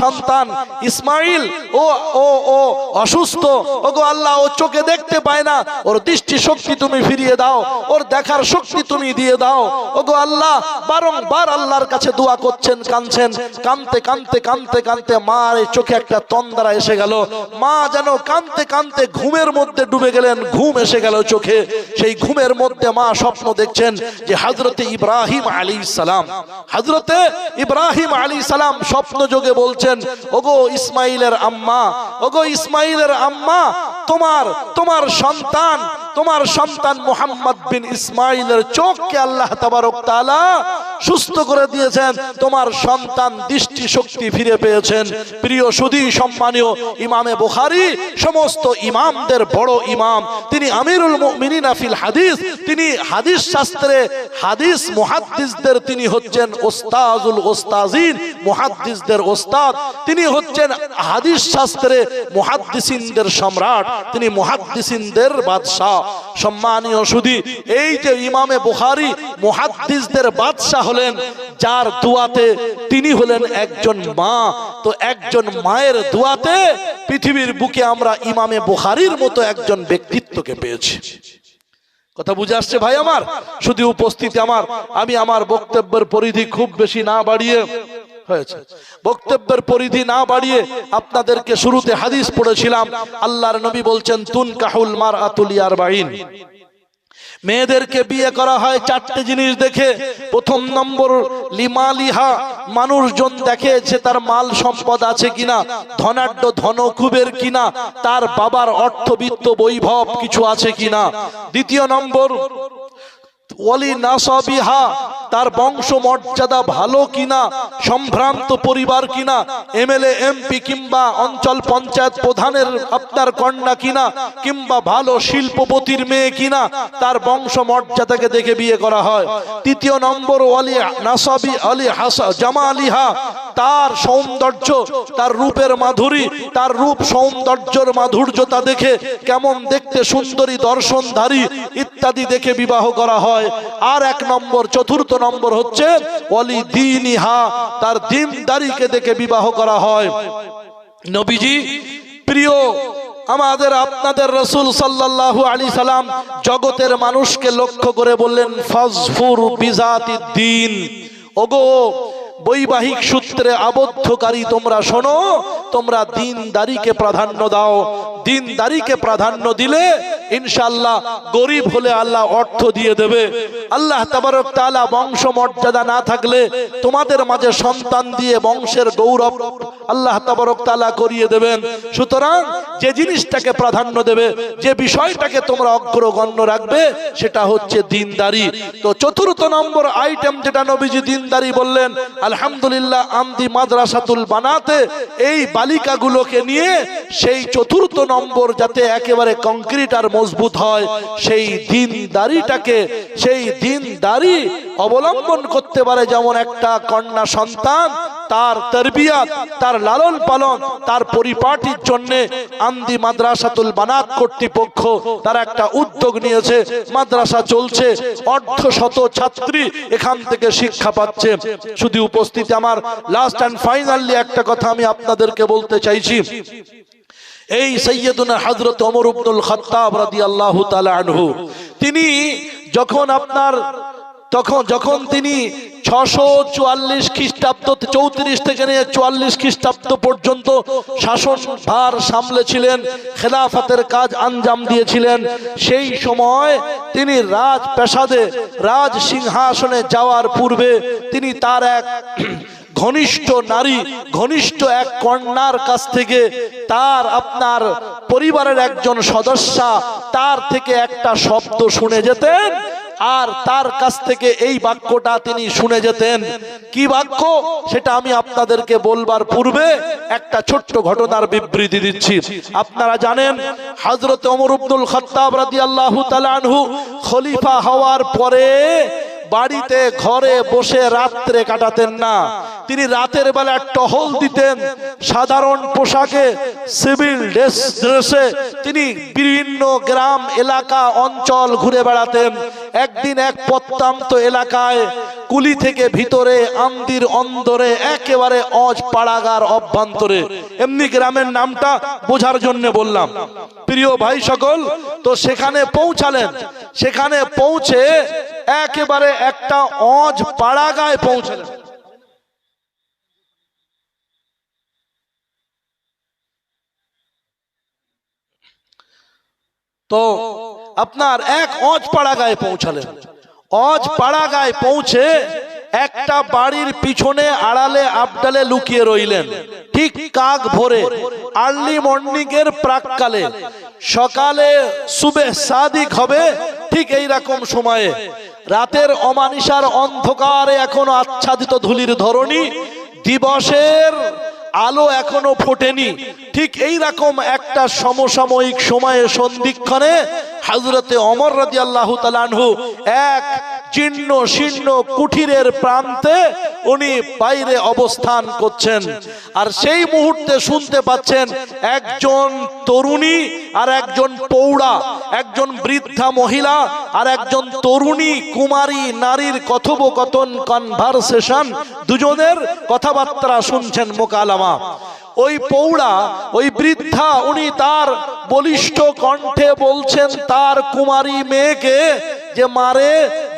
S1: সন্তান ইসমাইল ও ও ও অসুস্থ, ওগো আল্লাহ, ও চোখে দেখতে পায় না, ওর দৃষ্টি শক্তি তুমি ফিরিয়ে দাও, ওর দেখার শক্তি তুমি দিয়ে দাও। ওগো আল্লাহ, বারংবার আল্লাহর কাছে দোয়া করছেন, কাঁদছেন। কাঁদতে কাঁদতে কাঁদতে কাঁদতে মার চোখে একটা তন্দ্রা এসে গেল। মা যেন কাঁদতে কাঁদতে ঘুমের মধ্যে ডুবে গেলেন, ঘুম এসে গেল চোখে। সেই ঘুমের মধ্যে মা স্বপ্ন দেখছেন যে হযরতে ইব্রাহিম আলাইহিস সালাম, হযরতে ইব্রাহিম আলাইহিস সালাম স্বপ্ন যোগে বলছেন, ওগো ইসমাইলের আম্মা, ওগো ইসমাইলের আম্মা, তোমার সন্তান মুহাম্মদ বিন ইসমাইলের চোখকে আল্লাহ তাবারক তাআলা সুস্থ করে দিয়েছেন, তোমার সন্তান দৃষ্টি শক্তি ফিরে পেয়েছেন। প্রিয় সুধী, সম্মানীয় ইমামে বুখারী সমস্ত ইমামদের বড় ইমাম, তিনি আমিরুল মুমিনিন ফিল হাদিস, তিনি হাদিস শাস্ত্রে হাদিস মুহাদ্দিসদের তিনি হচ্ছেন ওস্তাজুল ওস্তাজিন, মুহাদ্দিসদের ওস্তাদ, তিনি হচ্ছেন হাদিস শাস্ত্রে মুহাদ্দিসিনদের সম্রাট, তিনি মুহাদ্দিসিনদের বাদশা। সম্মানীয় সুধী, এই যে ইমামে বুখারী মুহাদ্দিসদের বাদশা হলেন, যার দুয়াতে তিনি হলেন একজন মা। তো একজন মায়ের দুয়াতে পৃথিবীর বুকে আমরা ইমামে বুখারীর মতো একজন ব্যক্তিত্বকে পেয়েছি। কথা বুঝে আসছে ভাই আমার? শুধু উপস্থিতি আমি আমার বক্তব্যের পরিধি খুব বেশি না বাড়িয়ে আপনাদেরকে শুরুতে হাদিস পড়েছিলাম। আল্লাহর নবী বলছেন, তুনকাহুল মারআতু লিআরবাঈন, মেয়েদেরকে বিয়ে করা হয় 4টে জিনিস দেখে। প্রথম নম্বর লিমালিহা, মানুষজন দেখে যে তার মাল সম্পদ আছে কিনা, ধনাঢ্য ধনকুবের কিনা, তার বাবার অর্থবিত্ত বৈভব কিছু আছে কিনা। দ্বিতীয় নম্বর ওয়ালি নাসাবিহা, তার বংশ মর্যাদা ভালো কিনা, সম্ভ্রান্ত পরিবার কিনা, এমএলএ এমপি কিংবা অঞ্চল পঞ্চায়েত প্রধানের আপনার কন্যা কিনা, কিংবা ভালো শিল্পপতির মেয়ে কিনা, তার বংশ মর্যাদাকে দেখে বিয়ে করা হয়। তৃতীয় নম্বর ওয়ালি নাসাবি আলি হাসা জামালিহা, তার সৌন্দর্য, তার রূপের মাধুরী, তার রূপ সৌন্দর্যের মাধুর্যতা দেখে কেমন দেখতে, সুন্দরী, দর্শনধারী ইত্যাদি দেখে বিবাহ করা হয়। আর এক নম্বর, চতুর্থ নম্বর হচ্ছে ওয়ালি দীনিহা, তার দ্বীনদারিকে দেখে বিবাহ করা হয়। নবীজি প্রিয় আমাদের আপনাদের রাসূল সাল্লাল্লাহু আলাইহি সাল্লাম জগতের মানুষকে লক্ষ্য করে বললেন, ফাজফুর বিজাতিদ দ্বীন, ওগো বৈবাহিক সূত্রে আবদ্ধকারী তোমরা শোনো, তোমরা দিনদারিকে প্রাধান্য দাও। দিনদারিকে প্রাধান্য দিলে ইনশাআল্লাহ গরিব হলে আল্লাহ অর্থ দিয়ে দেবে। আল্লাহ তাবারক তাআলা বংশ মর্যাদা না থাকলে তোমাদের মাঝে সন্তান দিয়ে বংশের গৌরব আল্লাহ তাবারক তাআলা করিয়ে দেবেন। সুতরাং যে জিনিসটাকে প্রাধান্য দেবে, যে বিষয়টাকে তোমরা অগ্রগণ্য রাখবে, সেটা হচ্ছে দিনদারি। তো চতুর্থ নম্বর আইটেম যেটা নবীজি দিনদারি বললেন, আলহামদুলিল্লাহ আমদি মাদ্রাসাতুল বানাতে এই বালিকাগুলোকে নিয়ে সেই চতুর্থ নম্বর যাতে একেবারে কংক্রিট আর মজবুত হয়, সেই দিনদারিটাকে, সেই দিনদারি অবলম্বন করতে পারে। যেমন একটা কন্যা সন্তান, তার তরবিয়ত, তার লালন পালন, তার পরিপাটির জন্য আমদি মাদ্রাসাতুল বানাত কর্তৃপক্ষ তারা একটা উদ্যোগ নিয়েছে। মাদ্রাসা চলছে, অর্ধশত ছাত্রী এখান থেকে শিক্ষা পাচ্ছে। শুধু উপস্থিতি আমার লাস্ট এন্ড ফাইনালি একটা কথা আমি আপনাদেরকে বলতে চাইছি। এই সাইয়্যিদুনা হযরত ওমর ইবনুল খাত্তাব রাদিয়াল্লাহু তাআলা আনহু, তিনি যখন তিনি 644 খ্রিস্টাব্দ 34 থেকে নিয়ে 44 খ্রিস্টাব্দ পর্যন্ত শাসন ভার সামলেছিলেন, খেলাফতের কাজ আঞ্জাম দিয়েছিলেন, সেই সময় তিনি রাজ পেশাদে, রাজ সিংহাসনে যাওয়ার পূর্বে তিনি তার এক ঘনিষ্ঠ নারী, ঘনিষ্ঠ এক কন্যার কাছ থেকে, তার আপনার পরিবারের একজন সদস্য তার থেকে একটা শব্দ শুনে যেতেন, আর তার কাছ থেকে এই বাক্যটা তিনি শুনে যেতেন। কি বাক্য সেটা আমি আপনাদেরকে বলবার পূর্বে একটা ছোট্ট ঘটনার বিবৃতি দিচ্ছি। আপনারা জানেন হযরত ওমর ইবনুল খাত্তাব রাদিয়াল্লাহু তাআলা আনহু খলিফা হওয়ার পরে বাড়িতে ঘরে বসে রাত্রে কাটাতেন না। তিনি রাতের বেলা টহল দিতেন সাধারণ পোশাকে, সিভিল ড্রেসে তিনি বিভিন্ন গ্রাম এলাকা অঞ্চল ঘুরে বেড়াতেন। একদিন এক প্রত্যন্ত এলাকায় কুলি থেকে ভিতরে, আমদির অন্দরে, একেবারে অজ পাড়াগার অভ্যন্তরে, এমনি গ্রামের নামটা বোঝার জন্য বললাম প্রিয় ভাই সকল। তো সেখানে পৌঁছালেন, সেখানে পৌঁছে একেবারে একটা অজ পাড়াগায় পৌঁছালেন। তো আপনার এক অজ পাড়াগায় পৌঁছালেন। অজ পাড়াগায় পৌঁছে একটা বাড়ির পিছনে আড়ালে আবডালে লুকিয়ে রইলেন। ঠিক কাক ভোরে, আর্লি মর্নিং এর প্রাককালে, সকালে সুবে সাদিক হবে ঠিক এই রকম সময়ে, রাতের অমানিসার অন্ধকারে এখনো আচ্ছাদিত ধুলির ধরনী, দিবসের আলো এখনো ফোটেনি, ঠিক এই রকম একটা সমসাময়িক সময়ে সন্ধিক্ষণে হযরতে ওমর রাদিয়াল্লাহু তাআলা আনহু এক জীর্ণ শীর্ণ কুঠিরের প্রান্তে উনি বাইরে অবস্থান করছেন। আর সেই মুহূর্তে শুনতে পাচ্ছেন একজন তরুণী আর একজন প্রৌঢ়া, একজন বৃদ্ধা মহিলা আর একজন তরুণী কুমারী নারীর কথোপকথন, কনভারসেশন, দুজনের কথাবার্তা শুনছেন, মোকালামা। ওই প্রৌঢ়া, ওই বৃদ্ধা, উনি তার বলিষ্ঠ কণ্ঠে বলছেন তার কুমারী মেয়েকে যে মারে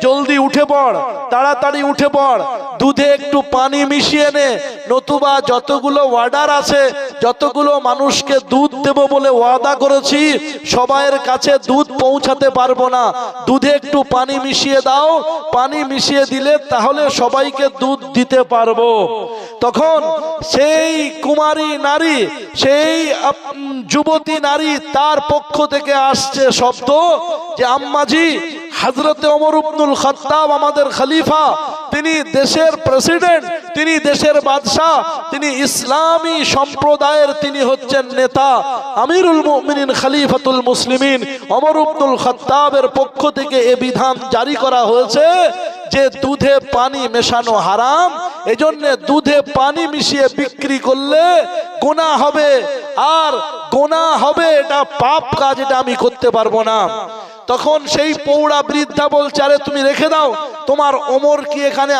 S1: জলদি উঠে পড়, তাড়াতাড়ি উঠে পড়, দুধে একটু পানি মিশিয়ে নে, নতুবা যতগুলো অর্ডার আছে, যতগুলো মানুষকে দুধ দেব বলে ওয়াদা করেছি, সবাইয়ের কাছে দুধ পৌঁছাতে পারবো না, দুধে একটু পানি মিশিয়ে দাও, পানি মিশিয়ে দিলে তাহলে সবাইকে দুধ দিতে পারবো। তখন সেই কুমারী নারী, সেই যুবতী নারী, তার পক্ষ থেকে আসছে শব্দ যে আম্মাজি, হযরতে ওমর ইবনুল খাত্তাব আমাদের খলিফা, তিনি দেশের প্রেসিডেন্ট, তিনি দেশের বাদশাহ, তিনি ইসলামী সম্প্রদায়ের তিনি হচ্ছেন নেতা, আমিরুল মুমিনিন খলিফাতুল মুসলিমিন ওমর ইবনুল খাত্তাবের পক্ষ থেকে এ বিধান জারি করা হয়েছে যে দুধে পানি মেশানো হারাম, এজন্য দুধে পানি মিশিয়ে বিক্রি করলে গুনাহ হবে, আর গুনাহ হবে, এটা পাপ কাজ, এটা আমি করতে পারবো না। তখন সেই পৌড়া বৃদ্ধা বলছে, আরে তুমি রেখে দাও, তোমার ওমর কি এখানে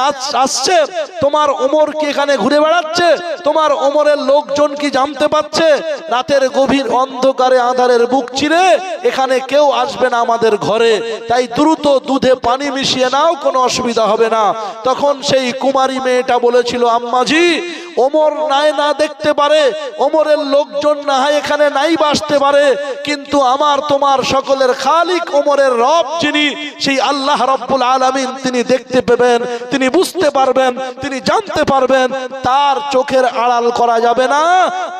S1: আসছে, তোমার ওমর কি এখানে ঘুরে বেড়াচ্ছে, তোমার ওমরের লোকজন কি জানতে পারছে রাতের গভীর অন্ধকারে আঁধারের বুক চিরে এখানে কেউ আসবে না আমাদের ঘরে, তাই দ্রুত দুধে পানি মিশিয়ে নাও, কোনো অসুবিধা হবে না। তখন সেই কুমারী মেয়েটা বলেছিল, আম্মাজি ওমর নাই না দেখতে পারে, ওমরের লোকজন না হয় এখানে নাই বাসতে পারে, কিন্তু আমার তোমার সকলের খালিক ওমরের রব যিনি, সেই আল্লাহ রব্বুল আলামিন তিনি দেখতে পাবেন, তিনি বুঝতে পারবেন, তিনি জানতে পারবেন, তার চোখের আড়াল করা যাবে না,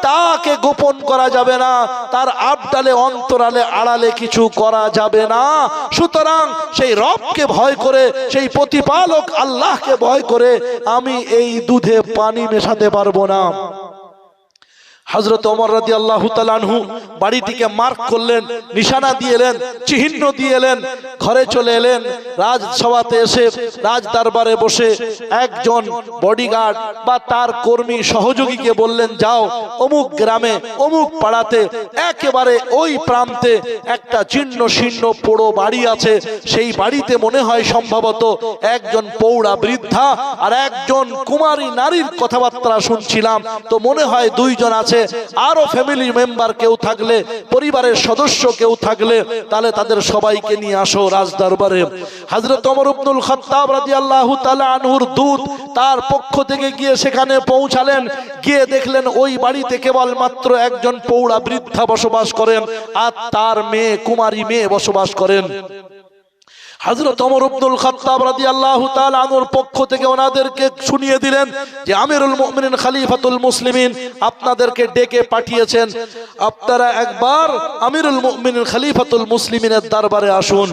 S1: তাকে গোপন করা যাবে না, তার আবডালে অন্তরালে আড়ালে কিছু করা যাবে না। সুতরাং সেই রবকে ভয় করে, সেই প্রতিপালক আল্লাহকে ভয় করে আমি এই দুধে পানি মেশাতে পারবো না। হযরত ওমর রাদিয়াল্লাহু তাআলা আনহু বাড়িটিকে মার্ক করলেন, নিশানা দিয়ে এলেন, চিহ্ন দিয়ে এলেন, ঘরে চলে এলেন। রাজসভাতে এসে রাজ দরবারে বসে একজন বডিগার্ড বা তার কর্মী সহযোগীকে বললেন, যাও অমুক গ্রামে অমুক পাড়াতে একেবারে ওই প্রান্তে একটা জীর্ণ শীর্ণ পোড়ো বাড়ি আছে, সেই বাড়িতে মনে হয় সম্ভবত একজন পৌড়া বৃদ্ধা আর একজন কুমারী নারীর কথাবার্তা শুনছিলাম, তো মনে হয় দুইজন আছে, আরো ফ্যামিলি মেম্বার কেউ থাকলে, পরিবারের সদস্য কেউ থাকলে তাহলে তাদের সবাইকে নিয়ে আসো রাজ দরবারে। হযরত ওমর ইবনুল খাত্তাব রাদিয়াল্লাহু তাআলা আনহুর দূত তার পক্ষ থেকে গিয়ে সেখানে পৌঁছালেন, গিয়ে দেখলেন ওই বাড়িতে কেবল মাত্র একজন পৌড়া বৃদ্ধা বসবাস করেন আর তার মেয়ে কুমারী মেয়ে বসবাস করেন। হযরত ওমর ইবনুল খাত্তাব রাদিয়াল্লাহু তাআলা আনহুর পক্ষ থেকে ওনাদেরকে শুনিয়ে দিলেন যে আমিরুল মুমিনিন খলিফাতুল মুসলিমিন আপনাদেরকে ডেকে পাঠিয়েছেন, আপনারা একবার আমিরুল মুমিনিন খলিফাতুল মুসলিমিনের দরবারে আসুন।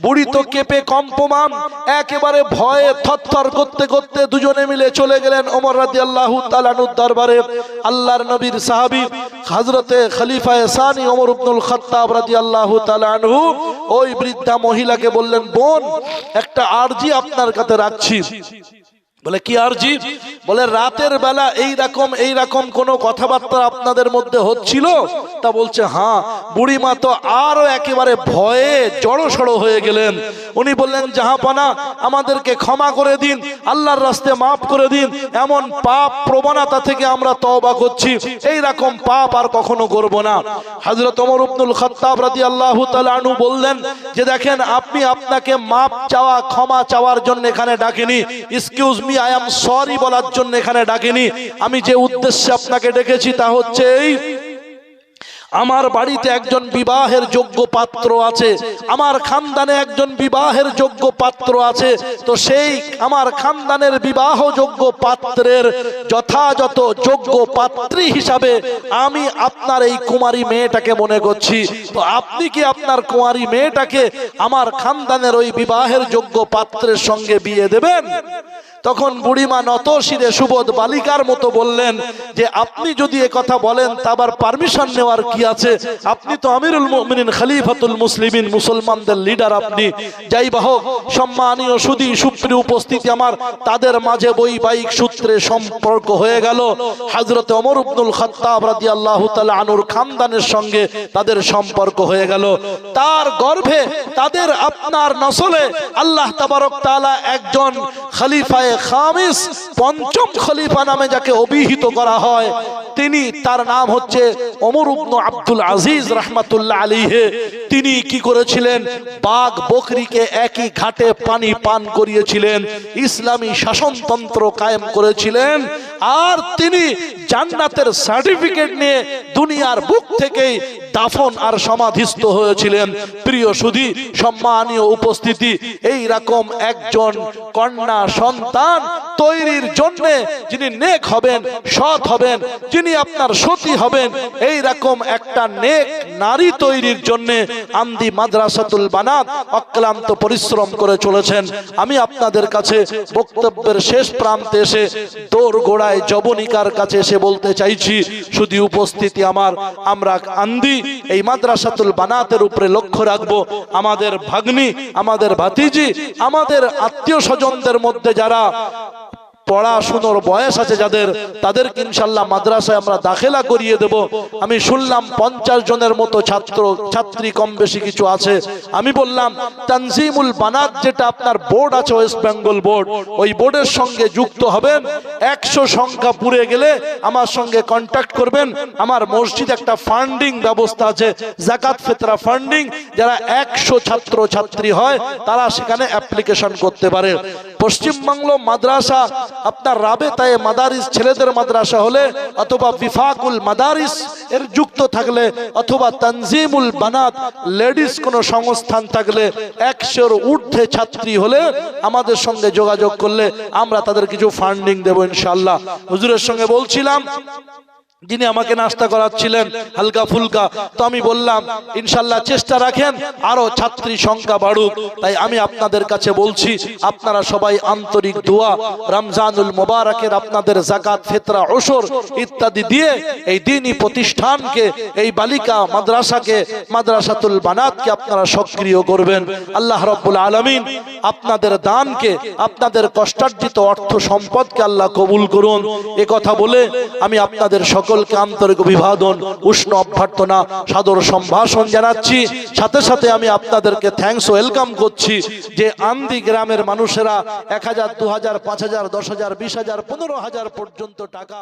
S1: বুড়ি তো কেঁপে কম্পমান, একেবারে ভয়ে থরথর করতে করতে দুজনে মিলে চলে গেলেন ওমর রাদিয়াল্লাহু তাআলা আনহুর দরবারে। আল্লাহর নবীর সাহাবী হযরতে খলিফায়ে সানি ওমর ইবনুল খাত্তাব রাদিয়াল্লাহু তাআলা আনহু ওই বৃদ্ধা মহিলাকে বললেন, বোন একটা আরজি আপনার কাছে রাখছি। বলে কি আরজি? বলে রাতের বেলা এই রকম কোন কথাবার্তা আপনাদের মধ্যে হচ্ছিল? তা বলছে হ্যাঁ। বুড়িমা তো আরো একেবারে ভয়ে জড়সড় হয়ে গেলেন। উনি বললেন, জাহাপানা আমাদেরকে ক্ষমা করে দিন, আল্লাহর রাস্তায় মাফ করে দিন, এমন পাপ প্রবণতা থেকে আমরা তওবা করছি, এই রকম পাপ আর কখনো করব না। হযরত ওমর ইবনুল খাত্তাব রাদিয়াল্লাহু তাআলা আনহু বললেন যে দেখেন, আপনাকে মাফ চাওয়া ক্ষমা চাওয়ার জন্য এখানে ডাকেনি, excuse me I am sorry বলার জন্য এখানে ডাকেনি। আমি যে উদ্দেশ্যে আপনাকে ডেকেছি তা হচ্ছে এই, আমার বাড়িতে একজন বিবাহের যোগ্য পাত্র আছে, আমার খানদানে একজন বিবাহের যোগ্য পাত্র আছে, তো সেই আমার খানদানের বিবাহযোগ্য পাত্রের যথাযথ যোগ্য পাত্রী হিসাবে আমি আপনার এই কুমারী মেয়েটাকে মনে করছি, তো আপনি কি আপনার কুমারী মেয়েটাকে আমার খানদানের ওই বিবাহের যোগ্য পাত্রের সঙ্গে বিয়ে দেবেন? তখন বুড়িমা নত শিরে সুবোধ বালিকার মতো বললেন যে আপনি যদি এ কথা বলেন তা আবার পারমিশন নেওয়ার কি আছে, আপনি তো আমিরুল মুমিনিন খলিফাতুল মুসলিমিন, মুসলমানদের লিডার আপনি। যাই বাহক, সম্মানীয় সুধী সুপ্রিয় উপস্থিতি আমার, তাদের মাঝে বৈবাহিক সূত্রে সম্পর্ক হয়ে গেল। হযরত ওমর ইবনুল খাত্তাব রাদিয়াল্লাহু তাআলা আনহুর খানদানের সঙ্গে তাদের সম্পর্ক হয়ে গেল। তার গর্ভে তাদের আপনার নসলে আল্লাহ তাবারক তাআলা একজন খলিফায়ে খামিস, পঞ্চম খলিফা নামে যাকে অভিহিত করা হয়, তিনি, তার নাম হচ্ছে ওমর ইবনে আব্দুল আজিজ রাহমাতুল্লাহ আলাইহি। তিনি কি করেছিলেন? বাঘ বকরিকে একই ঘাটে পানি পান করিয়েছিলেন, ইসলামী শাসনতন্ত্র কায়েম করেছিলেন, আর তিনি জান্নাতের সার্টিফিকেট নিয়ে দুনিয়ার বুক থেকেই দাফন আর সমাধিস্থ হয়েছিলেন। প্রিয় সুধী সম্মানীয় উপস্থিতি, এই রকম একজন কন্যা সন্তান তৈরির জন্য যিনি নেক হবেন, সৎ হবেন, যিনি আপনার সতী হবেন, এই রকম একটা নেক নারী তৈরির জন্য আমদি মাদ্রাসাতুল বানাত অক্লান্ত পরিশ্রম করে চলেছেন। আমি আপনাদের কাছে বক্তব্যের শেষ প্রান্তে এসে দোরগোড়ায় জবনিকার কাছে এসে বলতে চাইছি, শুধু উপস্থিতি আমার, আমরা আন্দি এই মাদ্রাসাতুল বানাতের উপরে লক্ষ্য রাখবো। আমাদের ভাগ্নি, আমাদের ভাতিজি, আমাদের আত্মীয় স্বজনদের মধ্যে যারা পড়াশোনার বয়স আছে যাদের, তাদেরকে ইনশাআল্লাহ মাদ্রাসায় আমরা দাখিলা করিয়ে দেব। আমি শুনলাম 50 জনের মতো ছাত্র ছাত্রী কম বেশি কিছু আছে। আমি বললাম তানজিমুল বানাত যেটা আপনার বোর্ড আছে ওয়েস্ট বেঙ্গল বোর্ড, ওই বোর্ডের সঙ্গে যুক্ত হবেন। 100 সংখ্যা পুরে গেলে আমার সঙ্গে কন্ট্যাক্ট করবেন। আমার মসজিদ একটা ফান্ডিং ব্যবস্থা আছে, যাকাত ফিতরা ফান্ডিং। যারা 100 ছাত্র ছাত্রী হয় তারা সেখানে অ্যাপ্লিকেশন করতে পারে। পশ্চিমবাংলা মাদ্রাসা আপনার রাবেতায়ে মাদারিস ছেলেদের মাদ্রাসা হলে, অথবা বিফাকুল মাদারিস এর যুক্ত থাকলে, অথবা তানজিমুল বানাত লেডিস কোন সংস্থান থাকলে, 100-র ঊর্ধ্বে ছাত্রী হলে আমাদের সঙ্গে যোগাযোগ করলে আমরা তাদের কিছু ফান্ডিং দেব ইনশাআল্লাহ। হুজুরের সঙ্গে বলছিলাম, যিনি আমাকে নাস্তা করাচ্ছিলেন হালকা ফুলকা, তো আমি বললাম ইনশাআল্লাহ চেষ্টা রাখেন আরো ছাত্রী সংখ্যা বাড়ুক। তাই আমি আপনাদের কাছে বলছি, আপনারা সবাই আন্তরিক দোয়া, রমজানুল মোবারকের আপনাদের যাকাত ফিতরা ওশর ইত্যাদি দিয়ে এই দ্বীনি প্রতিষ্ঠানকে, এই বালিকা মাদ্রাসাকে, মাদ্রাসাতুল বানাতকে আপনারা সক্রিয় করবেন। আল্লাহ রাব্বুল আলামিন আপনাদের দানকে, আপনাদের কষ্টার্জিত অর্থ সম্পদকে আল্লাহ কবুল করুন। এ কথা বলে আমি আপনাদের সকলকে আন্তরিক অভিবাদন, উষ্ণ অভ্যর্থনা, সাদর সম্ভাষণ জানাচ্ছি। সাথে সাথে আমি আপনাদেরকে থ্যাঙ্কস ওয়েলকাম করছি যে আন্দি গ্রামের মানুষেরা 1000, 2000, 5000, 10,000, 20,000, 15,000 পর্যন্ত টাকা